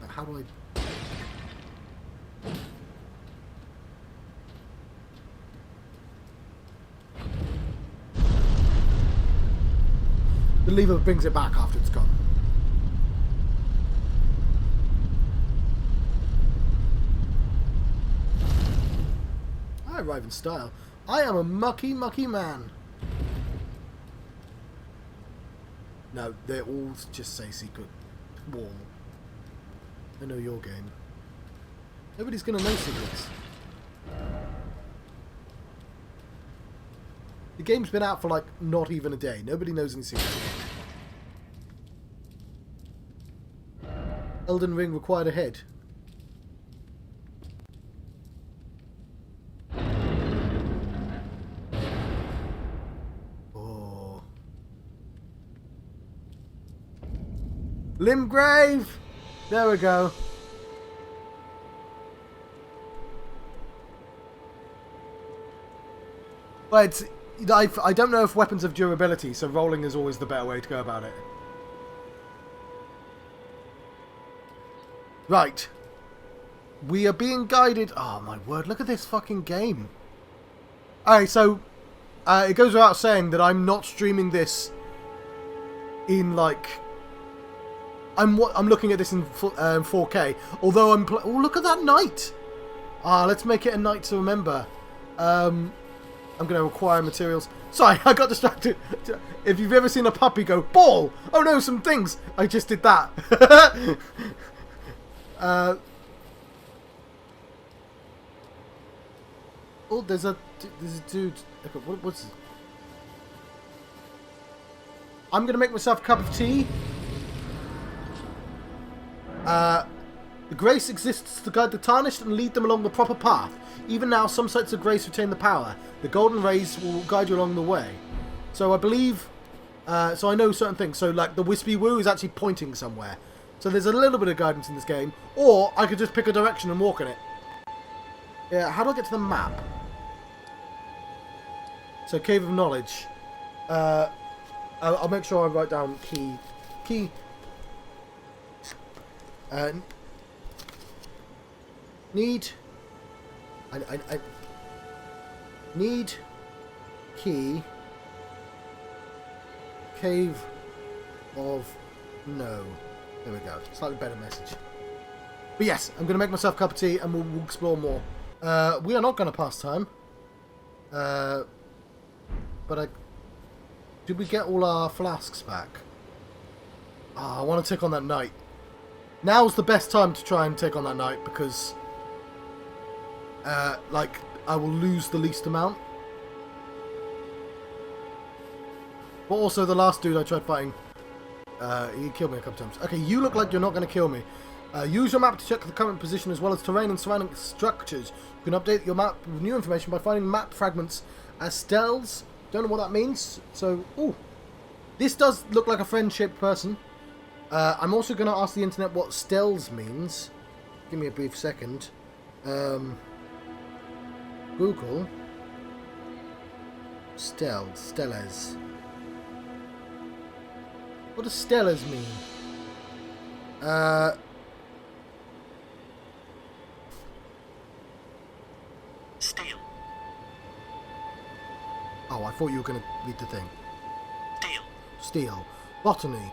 How do I... The lever brings it back after it's gone. I arrive in style. I am a mucky man. No, they all just say secret wall. I know your game. Nobody's gonna know secrets. The game's been out for like not even a day. Nobody knows any secrets. Elden Ring required a head. Oh. Limgrave! There we go. But I don't know if weapons have durability, so rolling is always the better way to go about it. Right. We are being guided... Oh, my word. Look at this fucking game. Alright, so... it goes without saying that I'm not streaming this in, like... I'm looking at this in 4K. Although I'm... Oh, look at that night! Ah, let's make it a night to remember. I'm going to require materials. Sorry, I got distracted. If you've ever seen a puppy go, ball! Oh no, some things! I just did that. Oh, there's a dude. Okay, what's... I'm going to make myself a cup of tea. The grace exists to guide the tarnished and lead them along the proper path. Even now, some sites of grace retain the power. The golden rays will guide you along the way. So I believe... so I know certain things. So like the Wispy Woo is actually pointing somewhere. So there's a little bit of guidance in this game. Or I could just pick a direction and walk in it. Yeah, how do I get to the map? So Cave of Knowledge. I'll make sure I write down key. Need. I need key. Cave of No. There we go. Slightly better message. But yes, I'm going to make myself a cup of tea and we'll explore more. We are not going to pass time. But did we get all our flasks back? Ah, I want to take on that knight. Now's the best time to try and take on that knight because, like, I will lose the least amount. But also the last dude I tried fighting, he killed me a couple times. Okay, you look like you're not going to kill me. Use your map to check the current position as well as terrain and surrounding structures. You can update your map with new information by finding map fragments as stells. Don't know what that means. So, ooh, this does look like a friend-shaped person. I'm also going to ask the internet what stells means. Give me a brief second. Google stellas. What does stellas mean? Steel. Oh, I thought you were going to read the thing. Steel. Steel. Botany.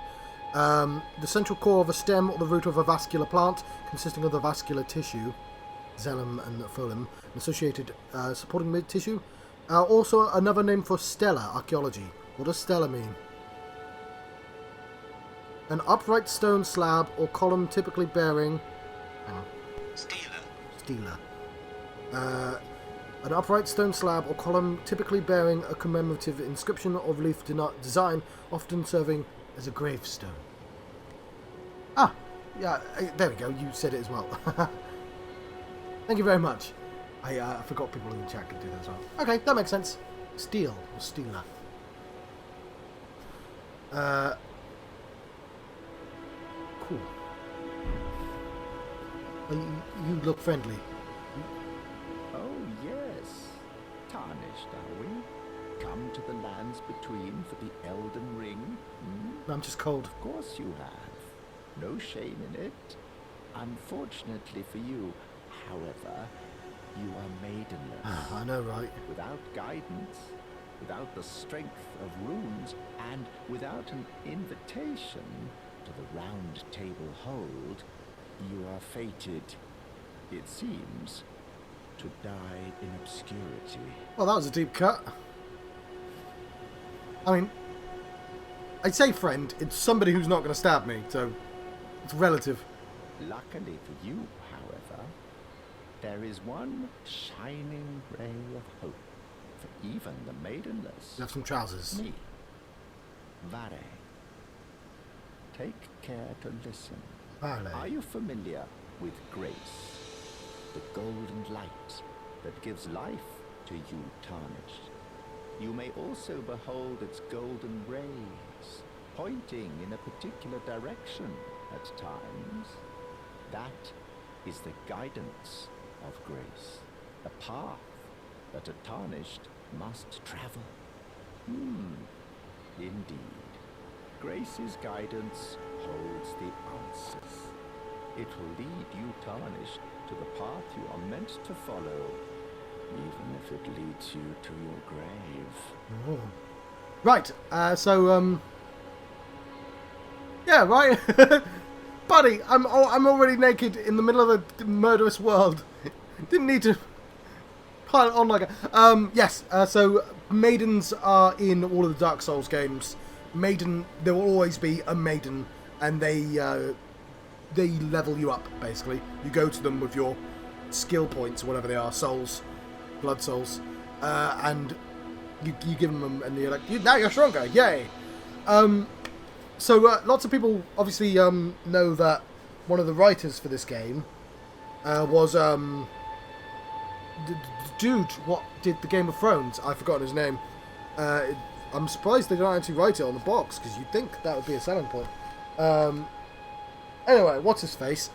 The central core of a stem or the root of a vascular plant, consisting of the vascular tissue, xylem and phloem, and associated supporting mid-tissue. Also, another name for stela, archaeology. What does stela mean? An upright stone slab or column typically bearing... Stela. An upright stone slab or column typically bearing a commemorative inscription or relief design, often serving as a gravestone. Ah, yeah, there we go. You said it as well. Thank you very much. I forgot people in the chat could do that as well. Okay, that makes sense. Steel or Steeler. Cool. You look friendly. Oh, yes. Tarnished, are we? Come to the lands between for the Elden Ring? Hmm? I'm just cold. Of course you have. No shame in it. Unfortunately for you, however, you are maidenless. I know, right? Without guidance, without the strength of runes, and without an invitation to the Round Table Hold, you are fated, it seems, to die in obscurity. Well, that was a deep cut. I mean, I'd say friend. It's somebody who's not going to stab me, so it's relative. Luckily for you, however, there is one shining ray of hope for even the maidenless. You have some trousers. Me, Vare. Take care to listen. Vale. Are you familiar with grace? The golden light that gives life to you tarnished. You may also behold its golden rays, pointing in a particular direction at times. That is the guidance of grace, a path that a tarnished must travel. Indeed. Grace's guidance holds the answers. It will lead you tarnished to the path you are meant to follow, even if it leads you to your grave. Oh. Right, yeah, right. Buddy, I'm already naked in the middle of a murderous world. Didn't need to pile it on like a... yes, so maidens are in all of the Dark Souls games. Maiden, there will always be a maiden, and they level you up, basically. You go to them with your skill points, or whatever they are, souls, blood souls, and you give them, and you're like, now you're stronger, yay! So lots of people obviously know that one of the writers for this game was the dude what did the Game of Thrones. I've forgotten his name. I'm surprised they don't actually write it on the box, because you'd think that would be a selling point. Anyway, what's his face?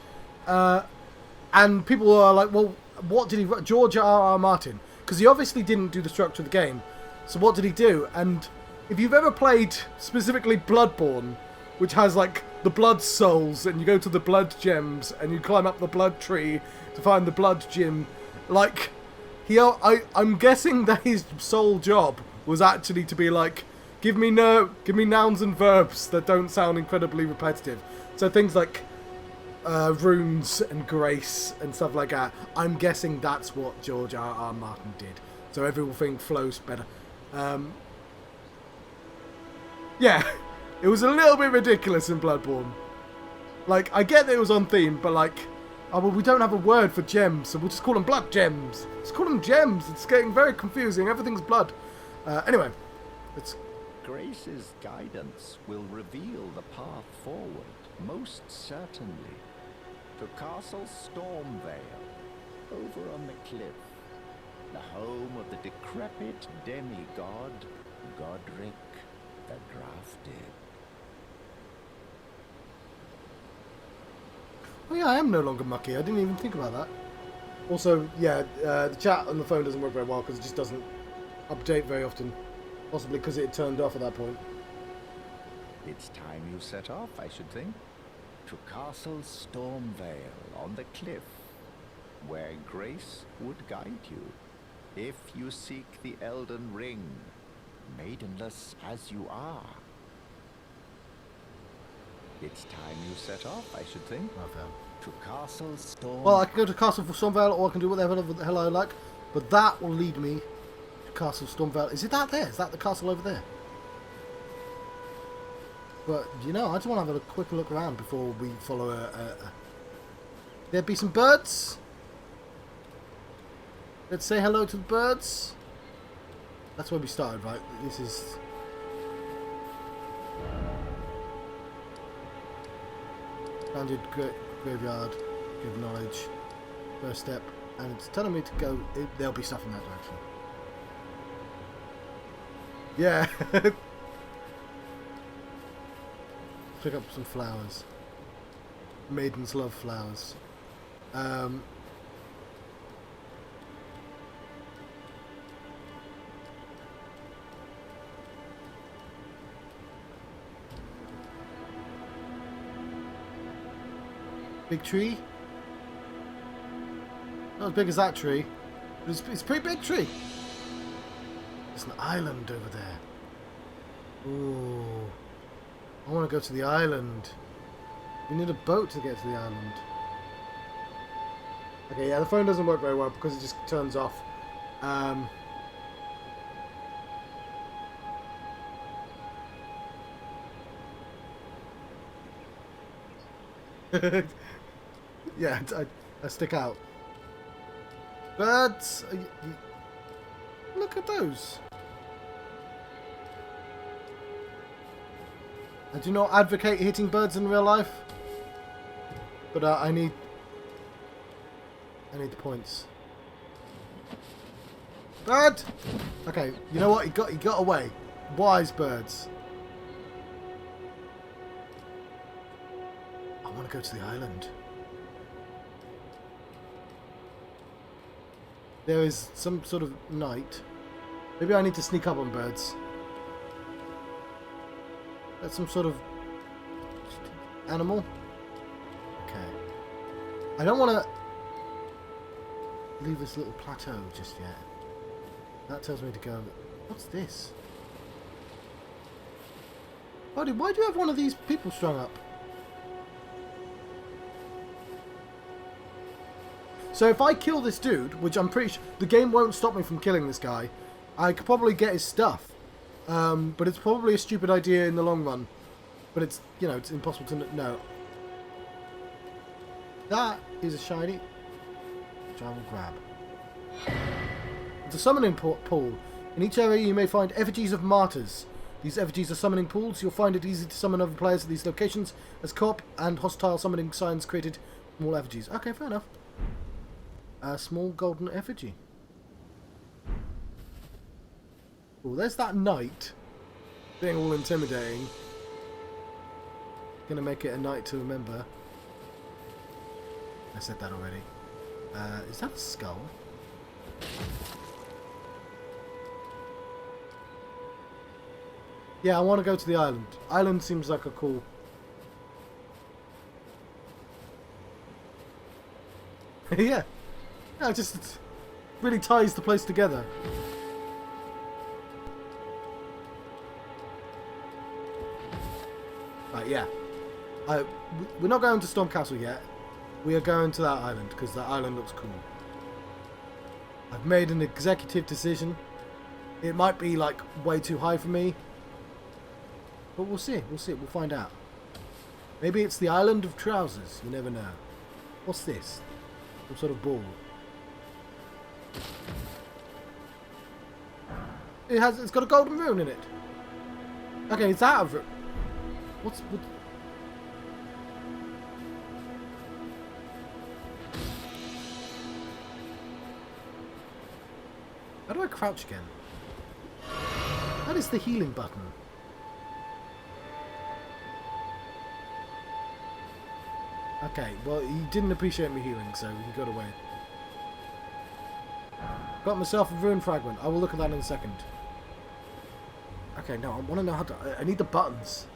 And people are like, well, what did he write? George R.R. Martin. Because he obviously didn't do the structure of the game. So what did he do? And if you've ever played specifically Bloodborne, which has like the blood souls, and you go to the blood gems, and you climb up the blood tree to find the blood gem, like, I'm guessing that his sole job was actually to be like, give me nouns and verbs that don't sound incredibly repetitive. So things like runes and grace and stuff like that. I'm guessing that's what George R.R. Martin did. So everything flows better. Yeah, it was a little bit ridiculous in Bloodborne. Like, I get that it was on theme, but like, oh, well, we don't have a word for gems, so we'll just call them blood gems. Just call them gems. It's getting very confusing. Everything's blood. Anyway, it's... Grace's guidance will reveal the path forward, most certainly. To Castle Stormvale, over on the cliff, the home of the decrepit demigod, Godric the Drafted. Oh yeah, I am no longer mucky. I didn't even think about that. Also, yeah, the chat on the phone doesn't work very well because it just doesn't update very often. Possibly because it turned off at that point. It's time you set off, I should think. To Castle Stormvale on the cliff, where Grace would guide you, if you seek the Elden Ring, maidenless as you are. It's time you set off, I should think. To Castle Stormvale. Well, I can go to Castle Stormvale, or I can do whatever the hell I like, but that will lead me to Castle Stormvale. Is it that there? Is that the castle over there? But, you know, I just want to have a quick look around before we follow There be some birds. Let's say hello to the birds. That's where we started, right? This is... Founded graveyard, give knowledge, first step, and it's telling me to go... there'll be stuff in that direction. Yeah! Pick up some flowers. Maidens love flowers. Big tree? Not as big as that tree, but it's a pretty big tree. There's an island over there. Ooh. I want to go to the island. You need a boat to get to the island. Okay, yeah, the phone doesn't work very well because it just turns off. Yeah, I stick out. Birds! Look at those. I do not advocate hitting birds in real life, but I need the points. Bird! Okay, you know what? He got away. Wise birds. I want to go to the island. There is some sort of night. Maybe I need to sneak up on birds. That's some sort of animal. Okay. I don't want to leave this little plateau just yet. That tells me to go. What's this? Buddy, why do you have one of these people strung up? So if I kill this dude, which I'm pretty sure the game won't stop me from killing this guy, I could probably get his stuff. But it's probably a stupid idea in the long run. But it's, you know, it's impossible to know. That is a shiny, which I will grab. the summoning pool. In each area you may find effigies of martyrs. These effigies are summoning pools. You'll find it easy to summon other players at these locations as co-op and hostile summoning signs created from all effigies. Okay, fair enough. A small golden effigy. Oh, there's that knight being all intimidating. Gonna make it a night to remember. I said that already. Is that a skull? Yeah, I want to go to the island. Island seems like a cool... yeah. Yeah, it just really ties the place together. Right, yeah. We're not going to Storm Castle yet. We are going to that island because that island looks cool. I've made an executive decision. It might be like way too high for me. But we'll see. We'll see. We'll find out. Maybe it's the island of trousers. You never know. What's this? Some sort of ball. It's got a golden rune in it. Okay, is that a rune? What's... How do I crouch again? That is the healing button. Okay, well, he didn't appreciate me healing, so he got away. Got myself a rune fragment. I will look at that in a second. Okay, no, I want to know how to... I need the buttons.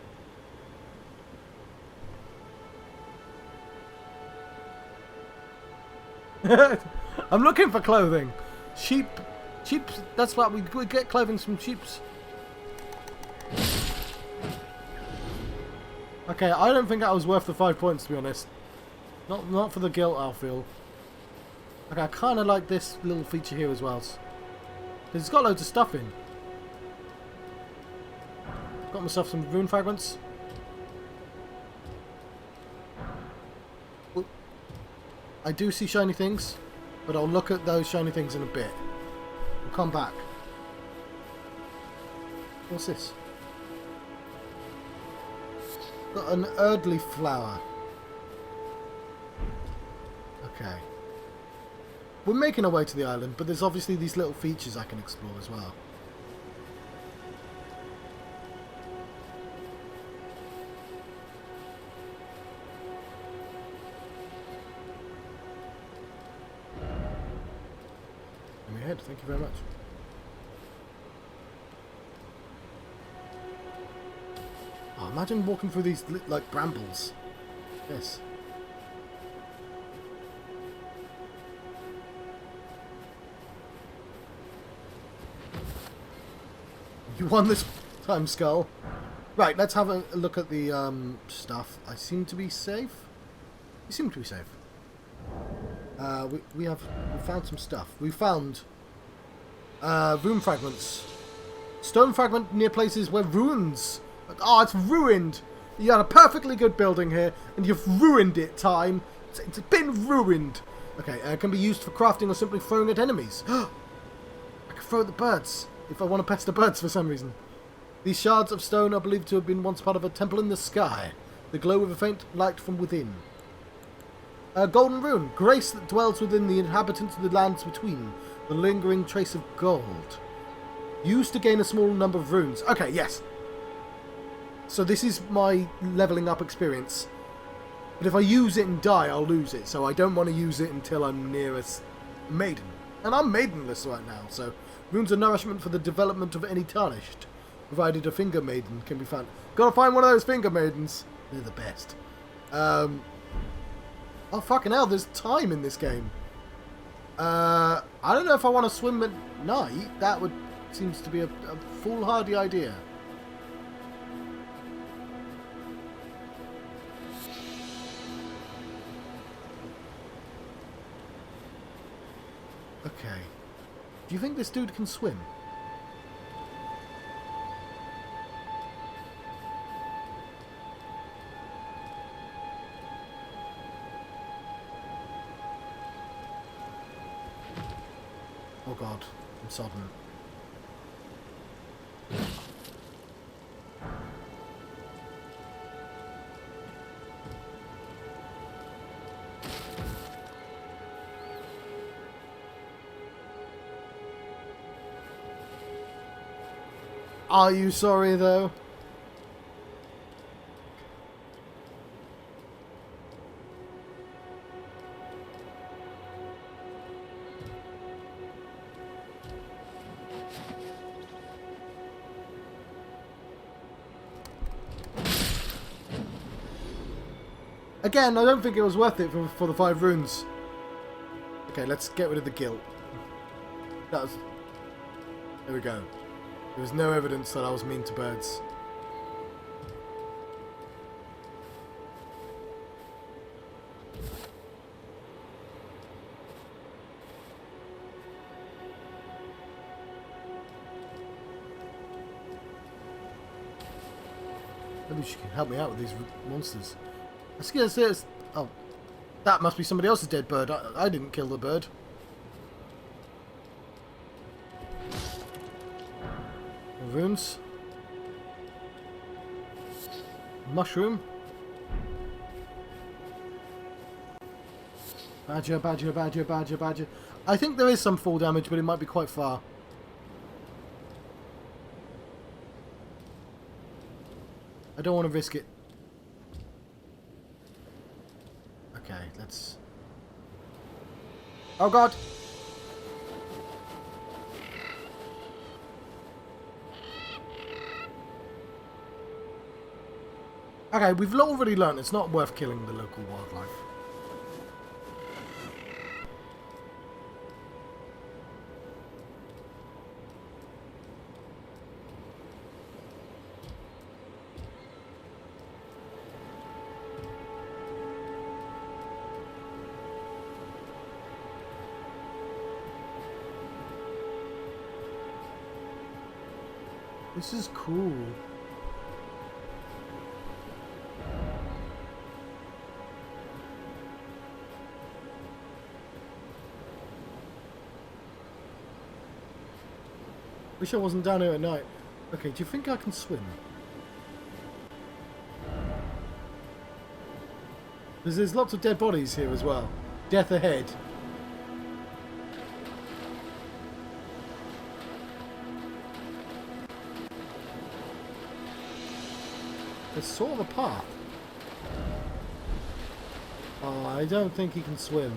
I'm looking for clothing. Sheep, that's what we get clothing from sheeps. Okay, I don't think that was worth the 5 points, to be honest. Not for the guilt I'll feel. Okay, I kind of like this little feature here as well. Because it's got loads of stuff in. Got myself some rune fragments. I do see shiny things, but I'll look at those shiny things in a bit. I'll come back. What's this? Got an Erdly flower. Okay. We're making our way to the island, but there's obviously these little features I can explore as well. Let me ahead, thank you very much. Oh, imagine walking through these like brambles. Yes. You won this time, Skull. Right, let's have a look at the stuff. I seem to be safe. You seem to be safe. We found some stuff. We found rune fragments. Stone fragment near places where ruins. Oh, it's ruined. You had a perfectly good building here, and you've ruined it. Time. It's been ruined. Okay, it can be used for crafting or simply throwing at enemies. I can throw at the birds if I want to pester birds for some reason. These shards of stone are believed to have been once part of a temple in the sky. They glow with a faint light from within. A golden rune. Grace that dwells within the inhabitants of the lands between. The lingering trace of gold. Used to gain a small number of runes. Okay, yes. So this is my leveling up experience. But if I use it and die, I'll lose it. So I don't want to use it until I'm near a maiden. And I'm maidenless right now, so... Runes are nourishment for the development of any tarnished. Provided a finger maiden can be found. Gotta find one of those finger maidens. They're the best. Oh, fucking hell, there's time in this game. I don't know if I want to swim at night. That would... seems to be a foolhardy idea. Okay. Do you think this dude can swim? Oh god. I'm sodden. Are you sorry, though? Again, I don't think it was worth it for the 5 runes. Okay, let's get rid of the guilt. That was... There we go. There was no evidence that I was mean to birds. Maybe she can help me out with these monsters. I was gonna say it's... Oh. That must be somebody else's dead bird. I didn't kill the bird. Runes. Mushroom. Badger, badger, badger, badger, badger. I think there is some fall damage, but it might be quite far. I don't want to risk it. Okay, let's... Oh god! Okay, we've already learned it's not worth killing the local wildlife. This is cool. Wish I wasn't down here at night. Okay, do you think I can swim? There's lots of dead bodies here as well. Death ahead. There's sort of a path. Oh, I don't think he can swim.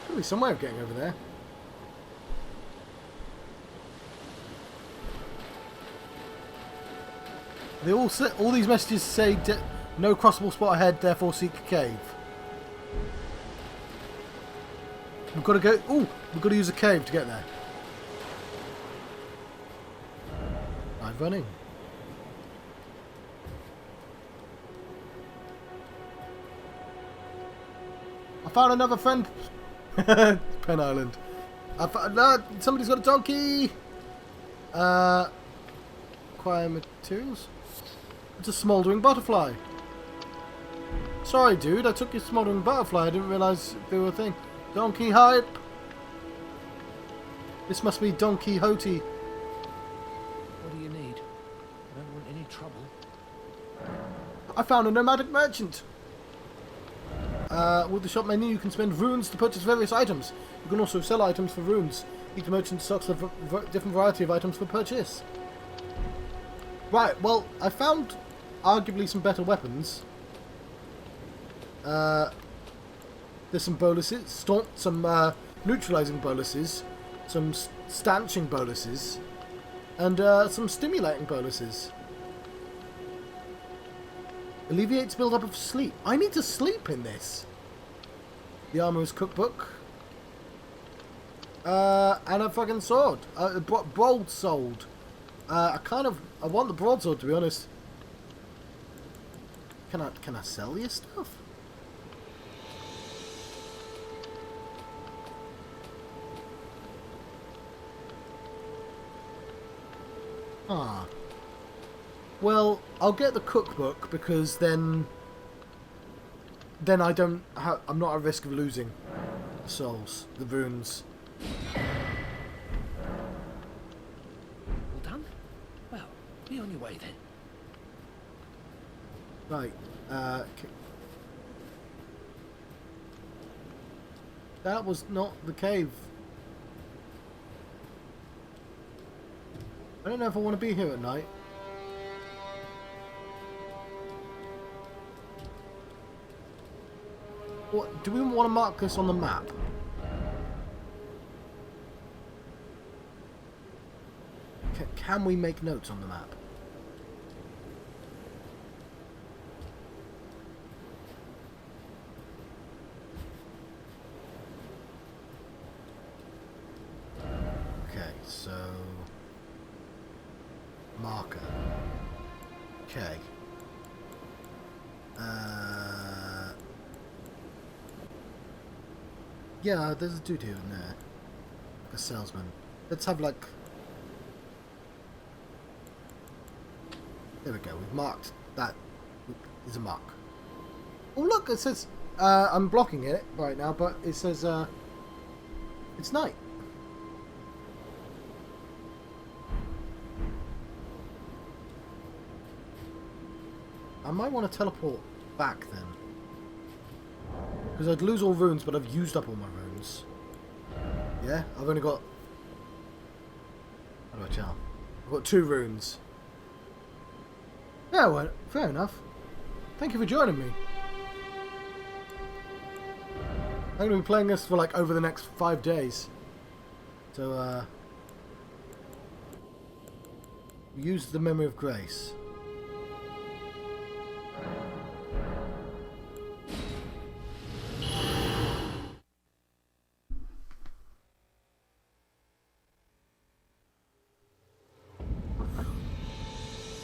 Could be some way of getting over there. They all these messages say no crossable spot ahead, therefore seek a cave. We've got to go. Ooh, we've got to use a cave to get there. I'm running. I found another friend. Pen Island. No, somebody's got a donkey. Acquire materials. It's a smouldering butterfly. Sorry, dude. I took your smouldering butterfly. I didn't realise they were a thing. Donkey hype. This must be Don Quixote. What do you need? I don't want any trouble. I found a nomadic merchant. With the shop menu, you can spend runes to purchase various items. You can also sell items for runes. Each merchant stocks a different variety of items for purchase. Right, well, I found arguably some better weapons. There's some boluses, some neutralizing boluses, some stanching boluses, and some stimulating boluses. Alleviates build-up of sleep. I need to sleep in this. The Armorer's Cookbook. And a fucking sword. Broadsword. I want the broadsword, to be honest. Can I sell your stuff? Ah. Well, I'll get the cookbook because then I don't I'm not at risk of losing the souls, the runes. All done? Well, be on your way then. Right. That was not the cave. I don't know if I want to be here at night. What, do we want to mark this on the map? Can we make notes on the map? Okay, so marker. Okay. Yeah, there's a dude here and there. A salesman. Let's have like... There we go, we've marked that is a mark. Oh look, it says... I'm blocking it right now, but it says it's night. I might want to teleport back then. Because I'd lose all runes, but I've used up all my runes. Yeah, I've only got... How do I tell? I've got 2 runes. Yeah, well, fair enough. Thank you for joining me. I'm going to be playing this for like over the next 5 days. So, use the memory of grace.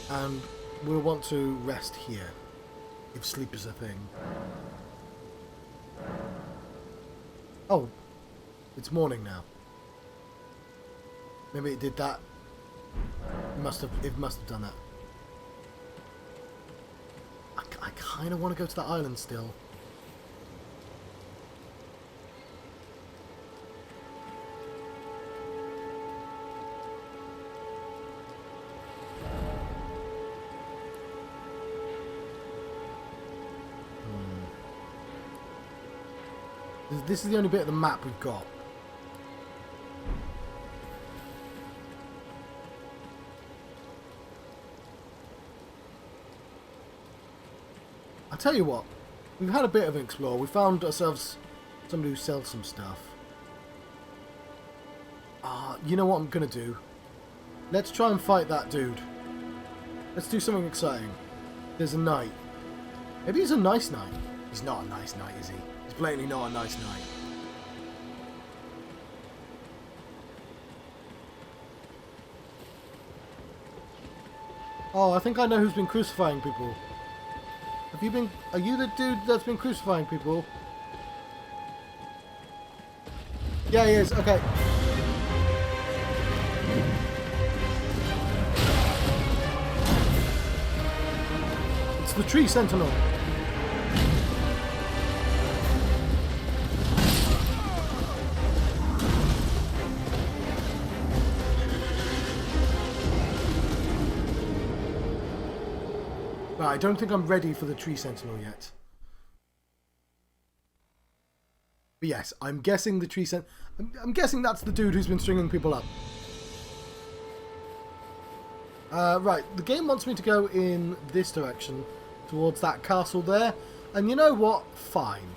And we'll want to rest here, if sleep is a thing. Oh, it's morning now. Maybe it did that. It must have done that. I kind of want to go to that island still. This is the only bit of the map we've got. I'll tell you what, we've had a bit of an explore. We found ourselves somebody who sells some stuff. You know what I'm going to do? Let's try and fight that dude. Let's do something exciting. There's a knight. Maybe he's a nice knight. He's not a nice knight, is he? He's blatantly not a nice knight. Oh, I think I know who's been crucifying people. Have you been... Are you the dude that's been crucifying people? Yeah, he is. Okay. It's the tree sentinel. I don't think I'm ready for the tree sentinel yet. But yes, I'm guessing the tree sentinel... I'm guessing that's the dude who's been stringing people up. Right, the game wants me to go in this direction, towards that castle there. And you know what? Fine.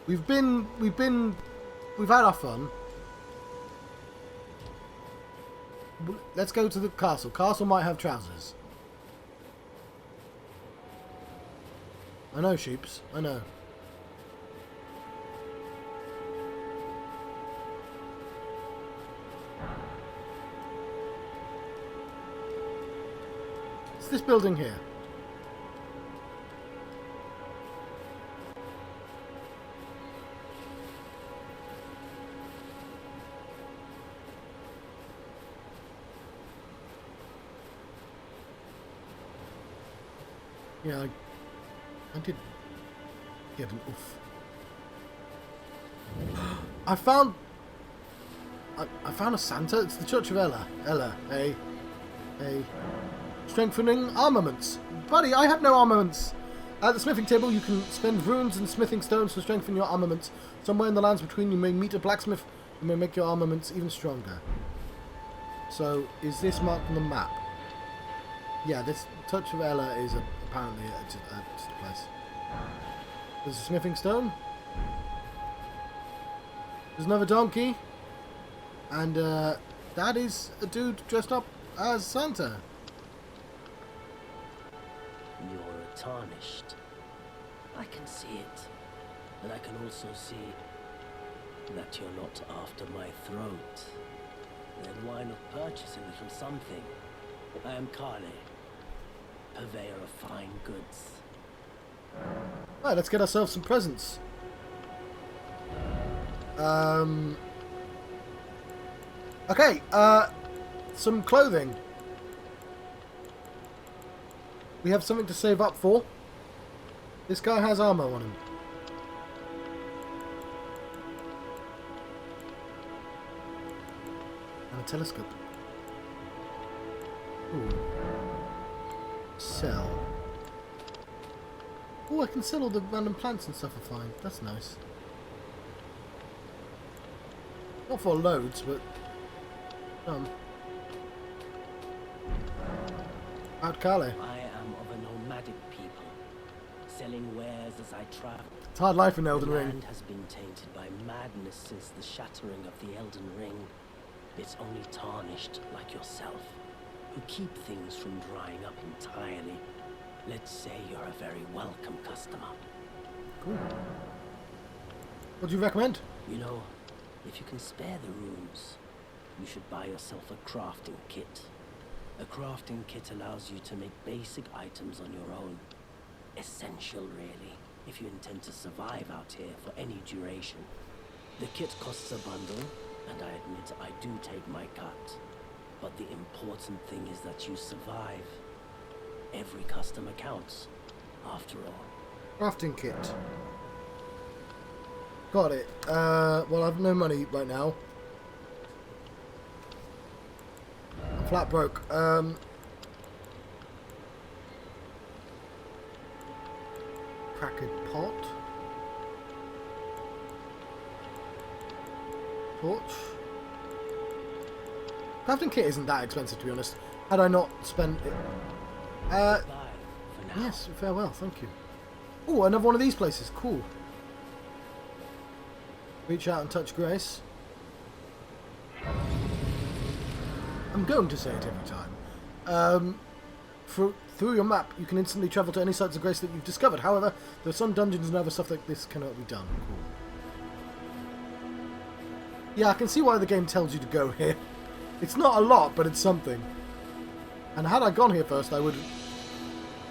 We've had our fun. Let's go to the castle. Castle might have trousers. I know, sheeps. I know. It's this building here. Yeah, I did get an oof. I found a Santa. It's the Church of Ella. A strengthening armaments. Buddy, I have no armaments. At the smithing table, you can spend runes and smithing stones to strengthen your armaments. Somewhere in the lands between, you may meet a blacksmith who may make your armaments even stronger. So, is this marked on the map? Yeah, this Touch of Ella is apparently just a place. There's a smithing stone. There's another donkey. And that is a dude dressed up as Santa. You're tarnished. I can see it. And I can also see that you're not after my throat. Then why not purchase a little something? I am Kale, purveyor of fine goods. Right, let's get ourselves some presents. Okay, some clothing. We have something to save up for. This guy has armor on him. And a telescope. Ooh. Sell. Oh, I can sell all the random plants and stuff are fine. That's nice. Not for loads, but Out Kale. I am of a nomadic people, selling wares as I travel. It's hard life in Elden The Ring. land has been tainted by madness since the shattering of the Elden Ring. It's only tarnished like yourself, who keep things from drying up entirely. Let's say you're a very welcome customer. Cool. What do you recommend? You know, if you can spare the runes, you should buy yourself a crafting kit. A crafting kit allows you to make basic items on your own. Essential, really, if you intend to survive out here for any duration. The kit costs a bundle, and I admit I do take my cut. But the important thing is that you survive. Every customer counts, after all. Crafting kit. Got it. Well, I've no money right now. I'm flat broke. Cracked pot. Torch. Crafting kit isn't that expensive, to be honest. Had I not spent it. Bye for now. Yes, farewell, thank you. Oh, another one of these places. Cool. Reach out and touch Grace. I'm going to say it every time. Through your map, you can instantly travel to any sites of Grace that you've discovered. However, there are some dungeons and other stuff like this cannot be done. Cool. Yeah, I can see why the game tells you to go here. It's not a lot, but it's something. And had I gone here first, I would...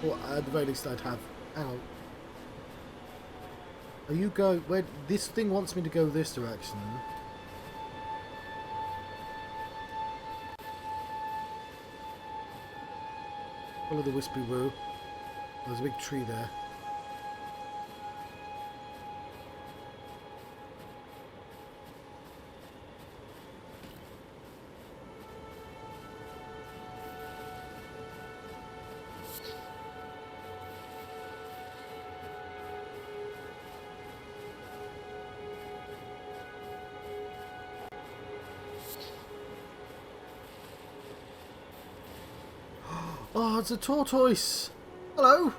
Or at the very least, I'd have... Hang on. Are you go... Where... This thing wants me to go this direction. Follow the wispy woo. There's a big tree there. Oh, it's a tortoise. Hello.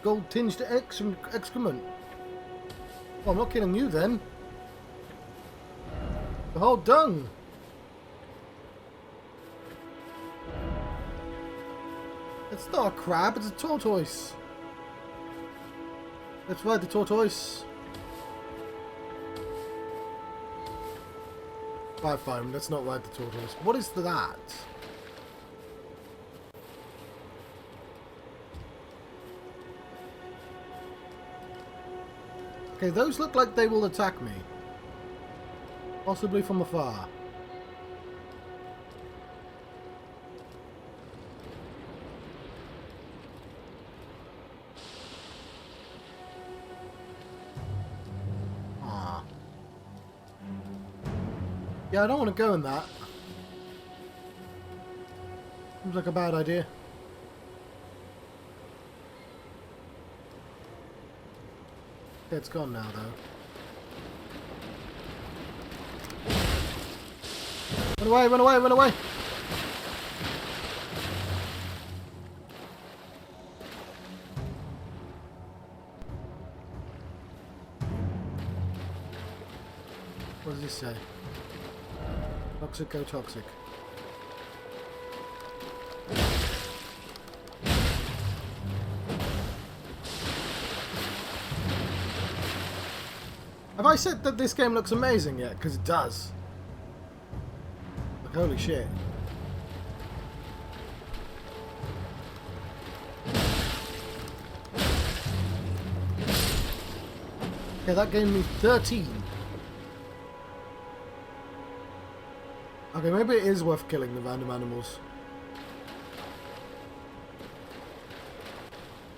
Gold tinged excrement. Well, I'm not killing you then. The whole dung. It's not a crab, it's a tortoise. Let's ride the tortoise. Fine, let's not ride the tortoise. What is that? Okay, those look like they will attack me. Possibly from afar. Yeah, I don't want to go in that. Seems like a bad idea. Yeah, it's gone now, though. Run away, run away, run away! What does this say? Toxic, go toxic. Have I said that this game looks amazing yet? Because it does. Like, holy shit. Okay, that gave me 13. Okay, maybe it is worth killing the random animals.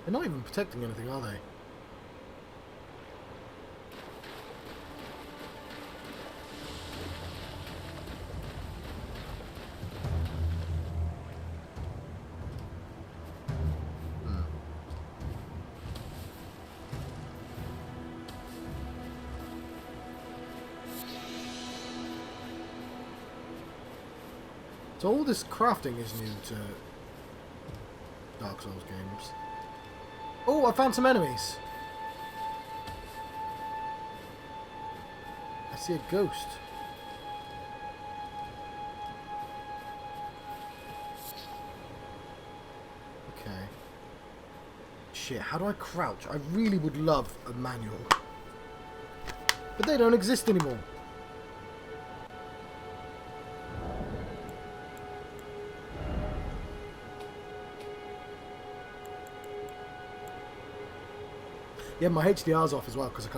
They're not even protecting anything, are they? So all this crafting is new to Dark Souls games. Oh, I found some enemies. I see a ghost. Okay. Shit, how do I crouch? I really would love a manual. But they don't exist anymore. Yeah, my HDR's off as well because I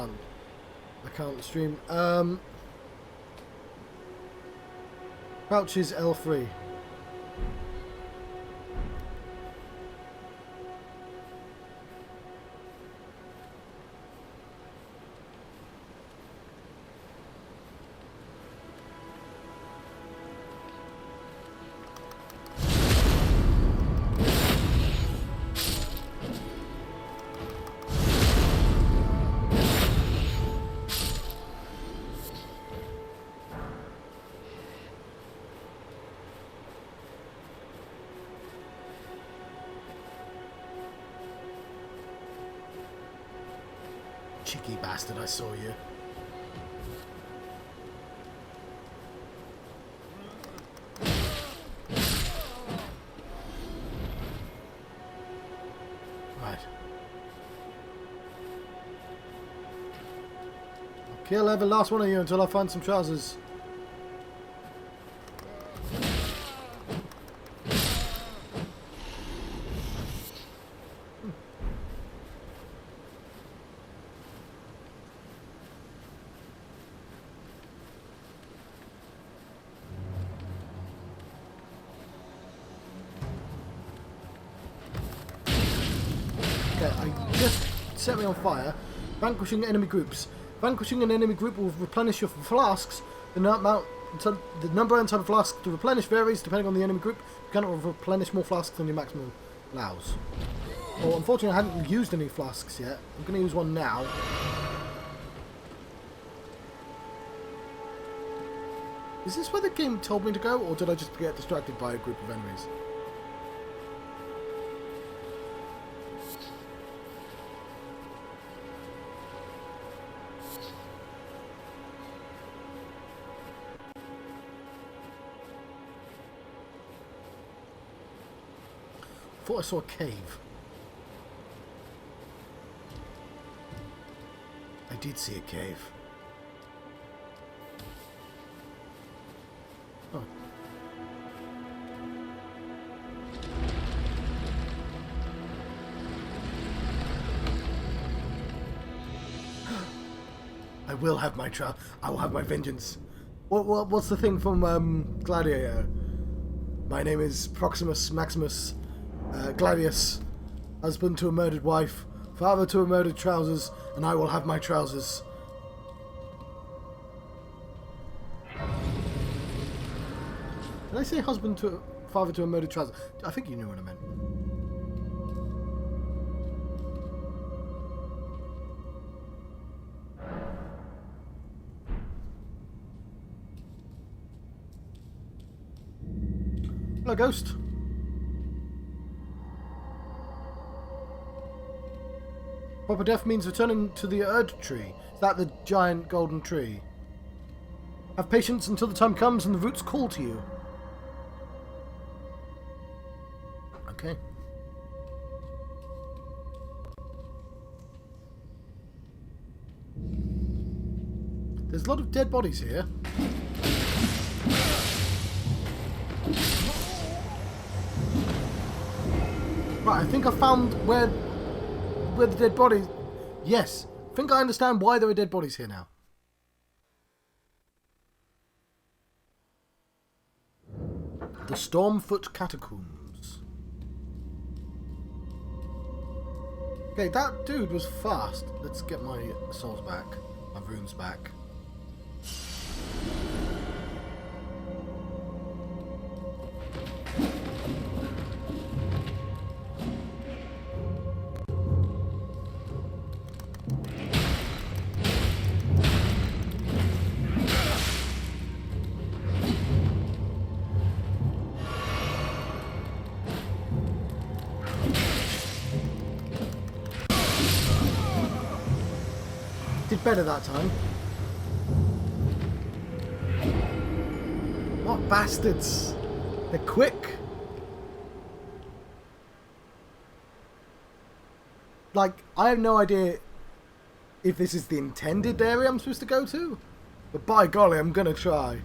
can't stream. Crouch is L3. Cheeky bastard, I saw you. Right. I'll kill every last one of you until I find some trousers. Set me on fire. Vanquishing enemy groups. Vanquishing an enemy group will replenish your flasks. The number and type of flasks to replenish varies depending on the enemy group. You cannot replenish more flasks than your maximum allows. Well, unfortunately, I hadn't used any flasks yet. I'm going to use one now. Is this where the game told me to go, or did I just get distracted by a group of enemies? I thought I saw a cave. I did see a cave. Oh. I will have my I will have my vengeance. What's the thing from Gladiator? My name is Proximus Maximus Gladius, husband to a murdered wife, father to a murdered trousers, and I will have my trousers. Did I say father to a murdered child? I think you knew what I meant. Hello, ghost. Proper death means returning to the Erd tree. Is that the giant golden tree? Have patience until the time comes and the roots call to you. Okay. There's a lot of dead bodies here. Right, I think I found where the dead bodies... Yes, I think I understand why there are dead bodies here now. The Stormfoot Catacombs. Okay, that dude was fast. Let's get my souls back, my runes back. Did better that time. What bastards! They're quick! Like, I have no idea if this is the intended area I'm supposed to go to, but by golly, I'm gonna try.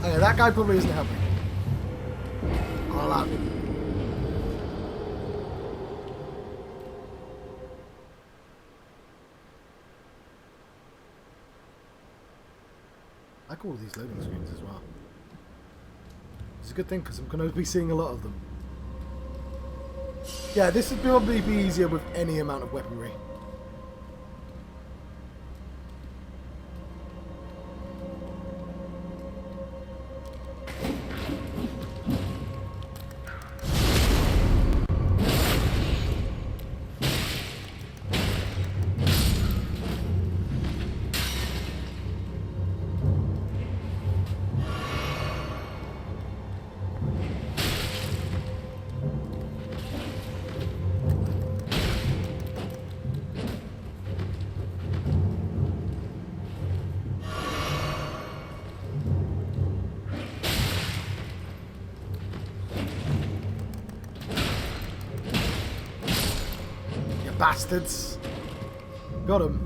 Okay, that guy probably isn't helping. I'll allow him. I like all of these loading screens as well. It's a good thing because I'm going to be seeing a lot of them. Yeah, this would probably be easier with any amount of weaponry. Bastards! Got him.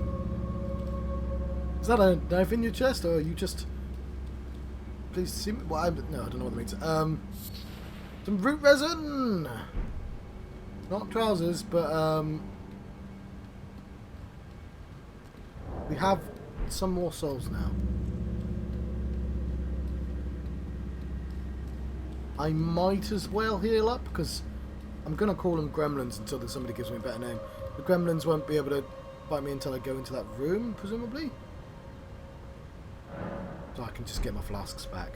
Is that a knife in your chest, or are you just... Please see me? Well, no, I don't know what that means. Some root resin! Not trousers, but we have some more souls now. I might as well heal up, because I'm going to call them gremlins until somebody gives me a better name. The gremlins won't be able to bite me until I go into that room, presumably. So I can just get my flasks back.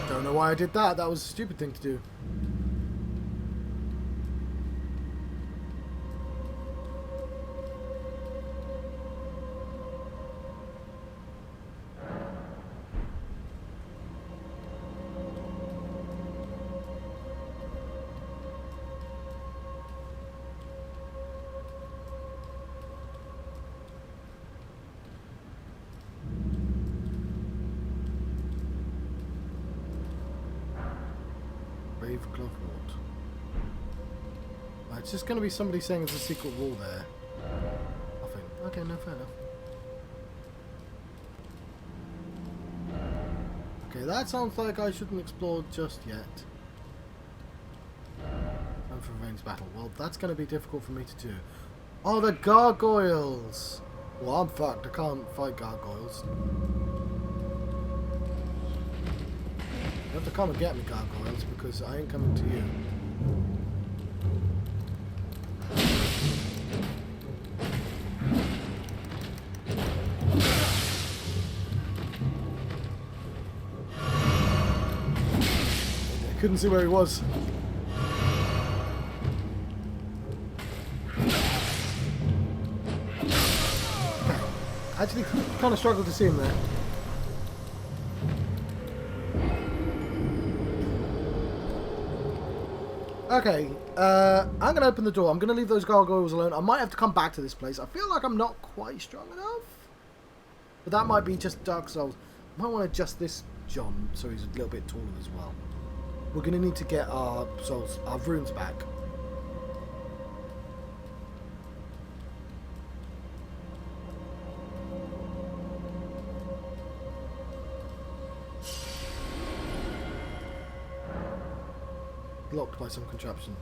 Don't know why I did that. That was a stupid thing to do. Glovewort. It's just going to be somebody saying there's a secret wall there. I think. Okay, no, fair enough. Okay, that sounds like I shouldn't explore just yet. And for ranged battle. Well, that's going to be difficult for me to do. Oh, the gargoyles! Well, I'm fucked. I can't fight gargoyles. You have to come and get me, gargoyles, because I ain't coming to you. I couldn't see where he was. Actually, kind of struggled to see him there. Okay, I'm going to open the door. I'm going to leave those gargoyles alone. I might have to come back to this place. I feel like I'm not quite strong enough. But that might be just Dark Souls. I might want to adjust this John so he's a little bit taller as well. We're going to need to get our souls, our runes back. Blocked by some contraption.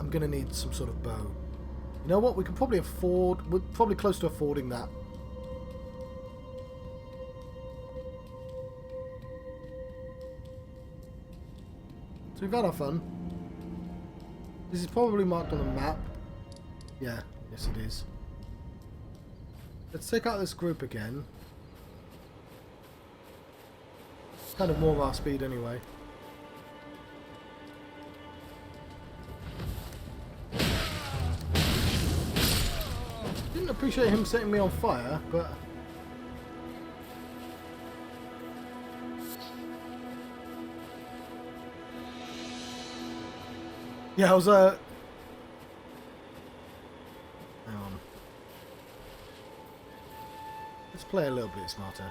I'm gonna need some sort of bow. You know what? We can probably afford. We're probably close to affording that. So we've had our fun. This is probably marked on the map. Yeah, yes it is. Let's take out this group again. Kind of more of our speed anyway. Didn't appreciate him setting me on fire, but yeah, I was hang on. Let's play a little bit smarter.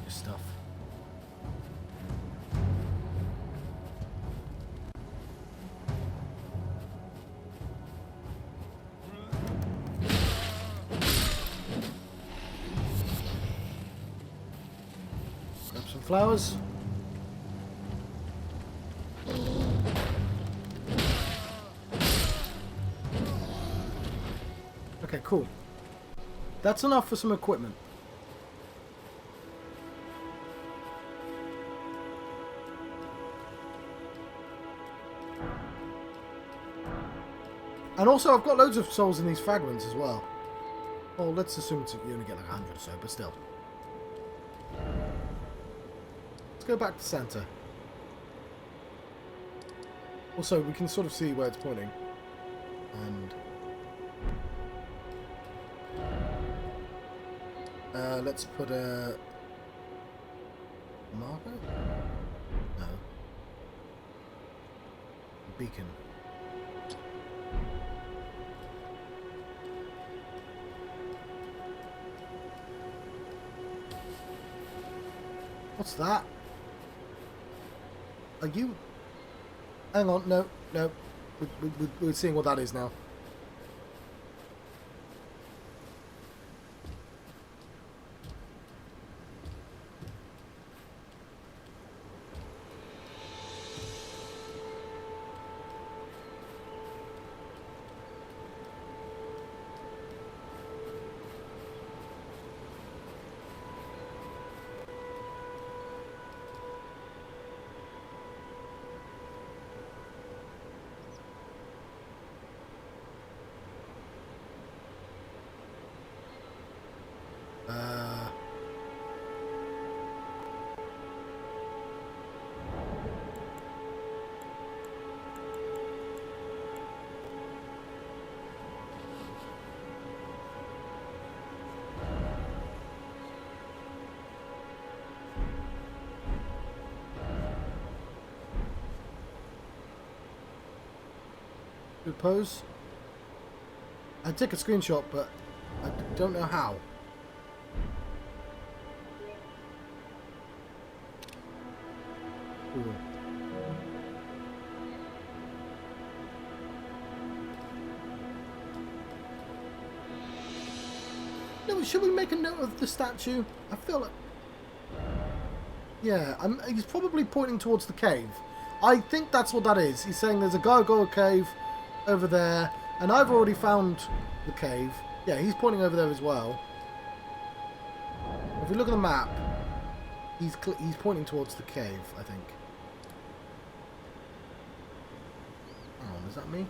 Stuff. Grab some flowers. Okay, cool. That's enough for some equipment. And also, I've got loads of souls in these fragments as well. Well, let's assume you only get like 100 or so, but still. Let's go back to Santa. Also, we can sort of see where it's pointing. And let's put a marker? No. A beacon. What's that? Are you... Hang on, no. We're seeing what that is now. Good pose. I'd take a screenshot, but I don't know how. Ooh. No, should we make a note of the statue? I feel like... Yeah, he's probably pointing towards the cave. I think that's what that is. He's saying there's a gargoyle cave over there, and I've already found the cave. Yeah, he's pointing over there as well. If we look at the map, he's pointing towards the cave, I think. Oh, is that me?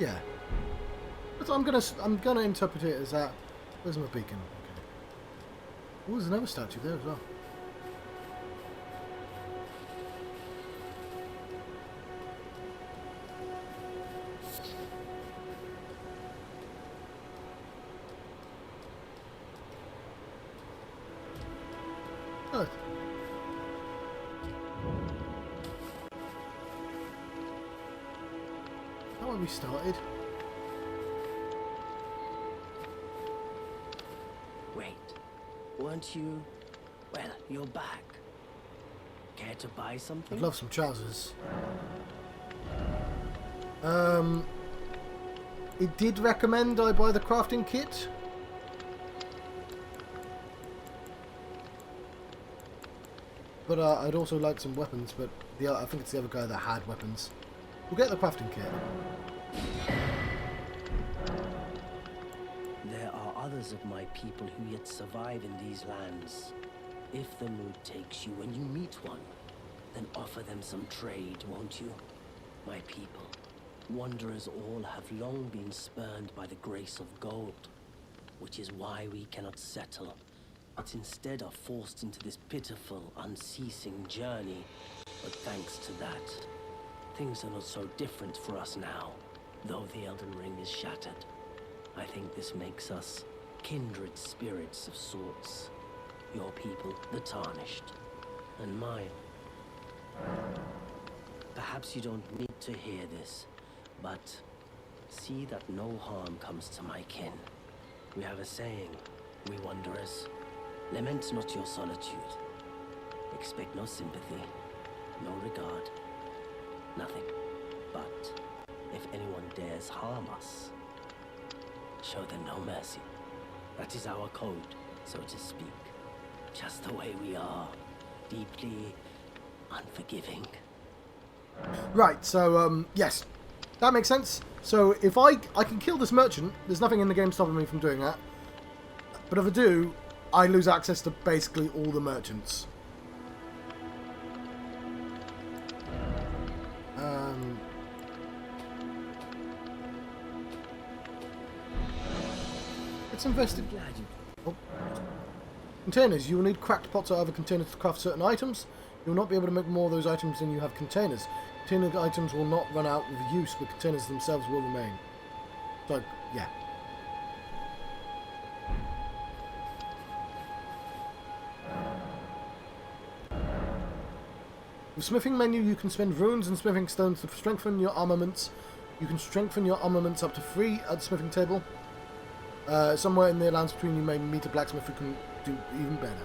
Yeah. So I'm gonna interpret it as that. Where's my beacon? Okay. Oh, there's another statue there as well. Oh. How have we started? Wait, weren't you... Well, you're back. Care to buy something? I'd love some trousers. It did recommend I buy the crafting kit. But I'd also like some weapons, but I think it's the other guy that had weapons. We'll get the crafting kit. There are others of my people who yet survive in these lands. If the mood takes you when you meet one, then offer them some trade, won't you? My people, wanderers all have long been spurned by the grace of gold, which is why we cannot settle, but instead are forced into this pitiful, unceasing journey. But thanks to that, things are not so different for us now, though the Elden Ring is shattered. I think this makes us kindred spirits of sorts. Your people, the Tarnished, and mine. Perhaps you don't need to hear this, but see that no harm comes to my kin. We have a saying, we wanderers, lament not your solitude. Expect no sympathy, no regard, nothing. But if anyone dares harm us, show them no mercy. That is our code, so to speak. Just the way we are, deeply unforgiving. Right, so, yes. That makes sense. So, if I can kill this merchant, there's nothing in the game stopping me from doing that. But if I do, I lose access to basically all the merchants. Let's invest in... Oh. Containers. You will need cracked pots or other containers to craft certain items. You will not be able to make more of those items than you have containers. Container items will not run out of use, but containers themselves will remain. So, yeah. With smithing menu, you can spend runes and smithing stones to strengthen your armaments. You can strengthen your armaments up to 3 at the smithing table. Somewhere in the lands between you may meet a blacksmith who can do even better.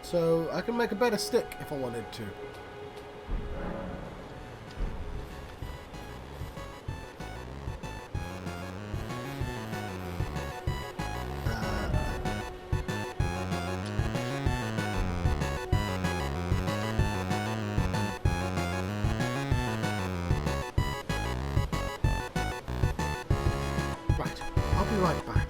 So I can make a better stick if I wanted to. Right, I'll be right back.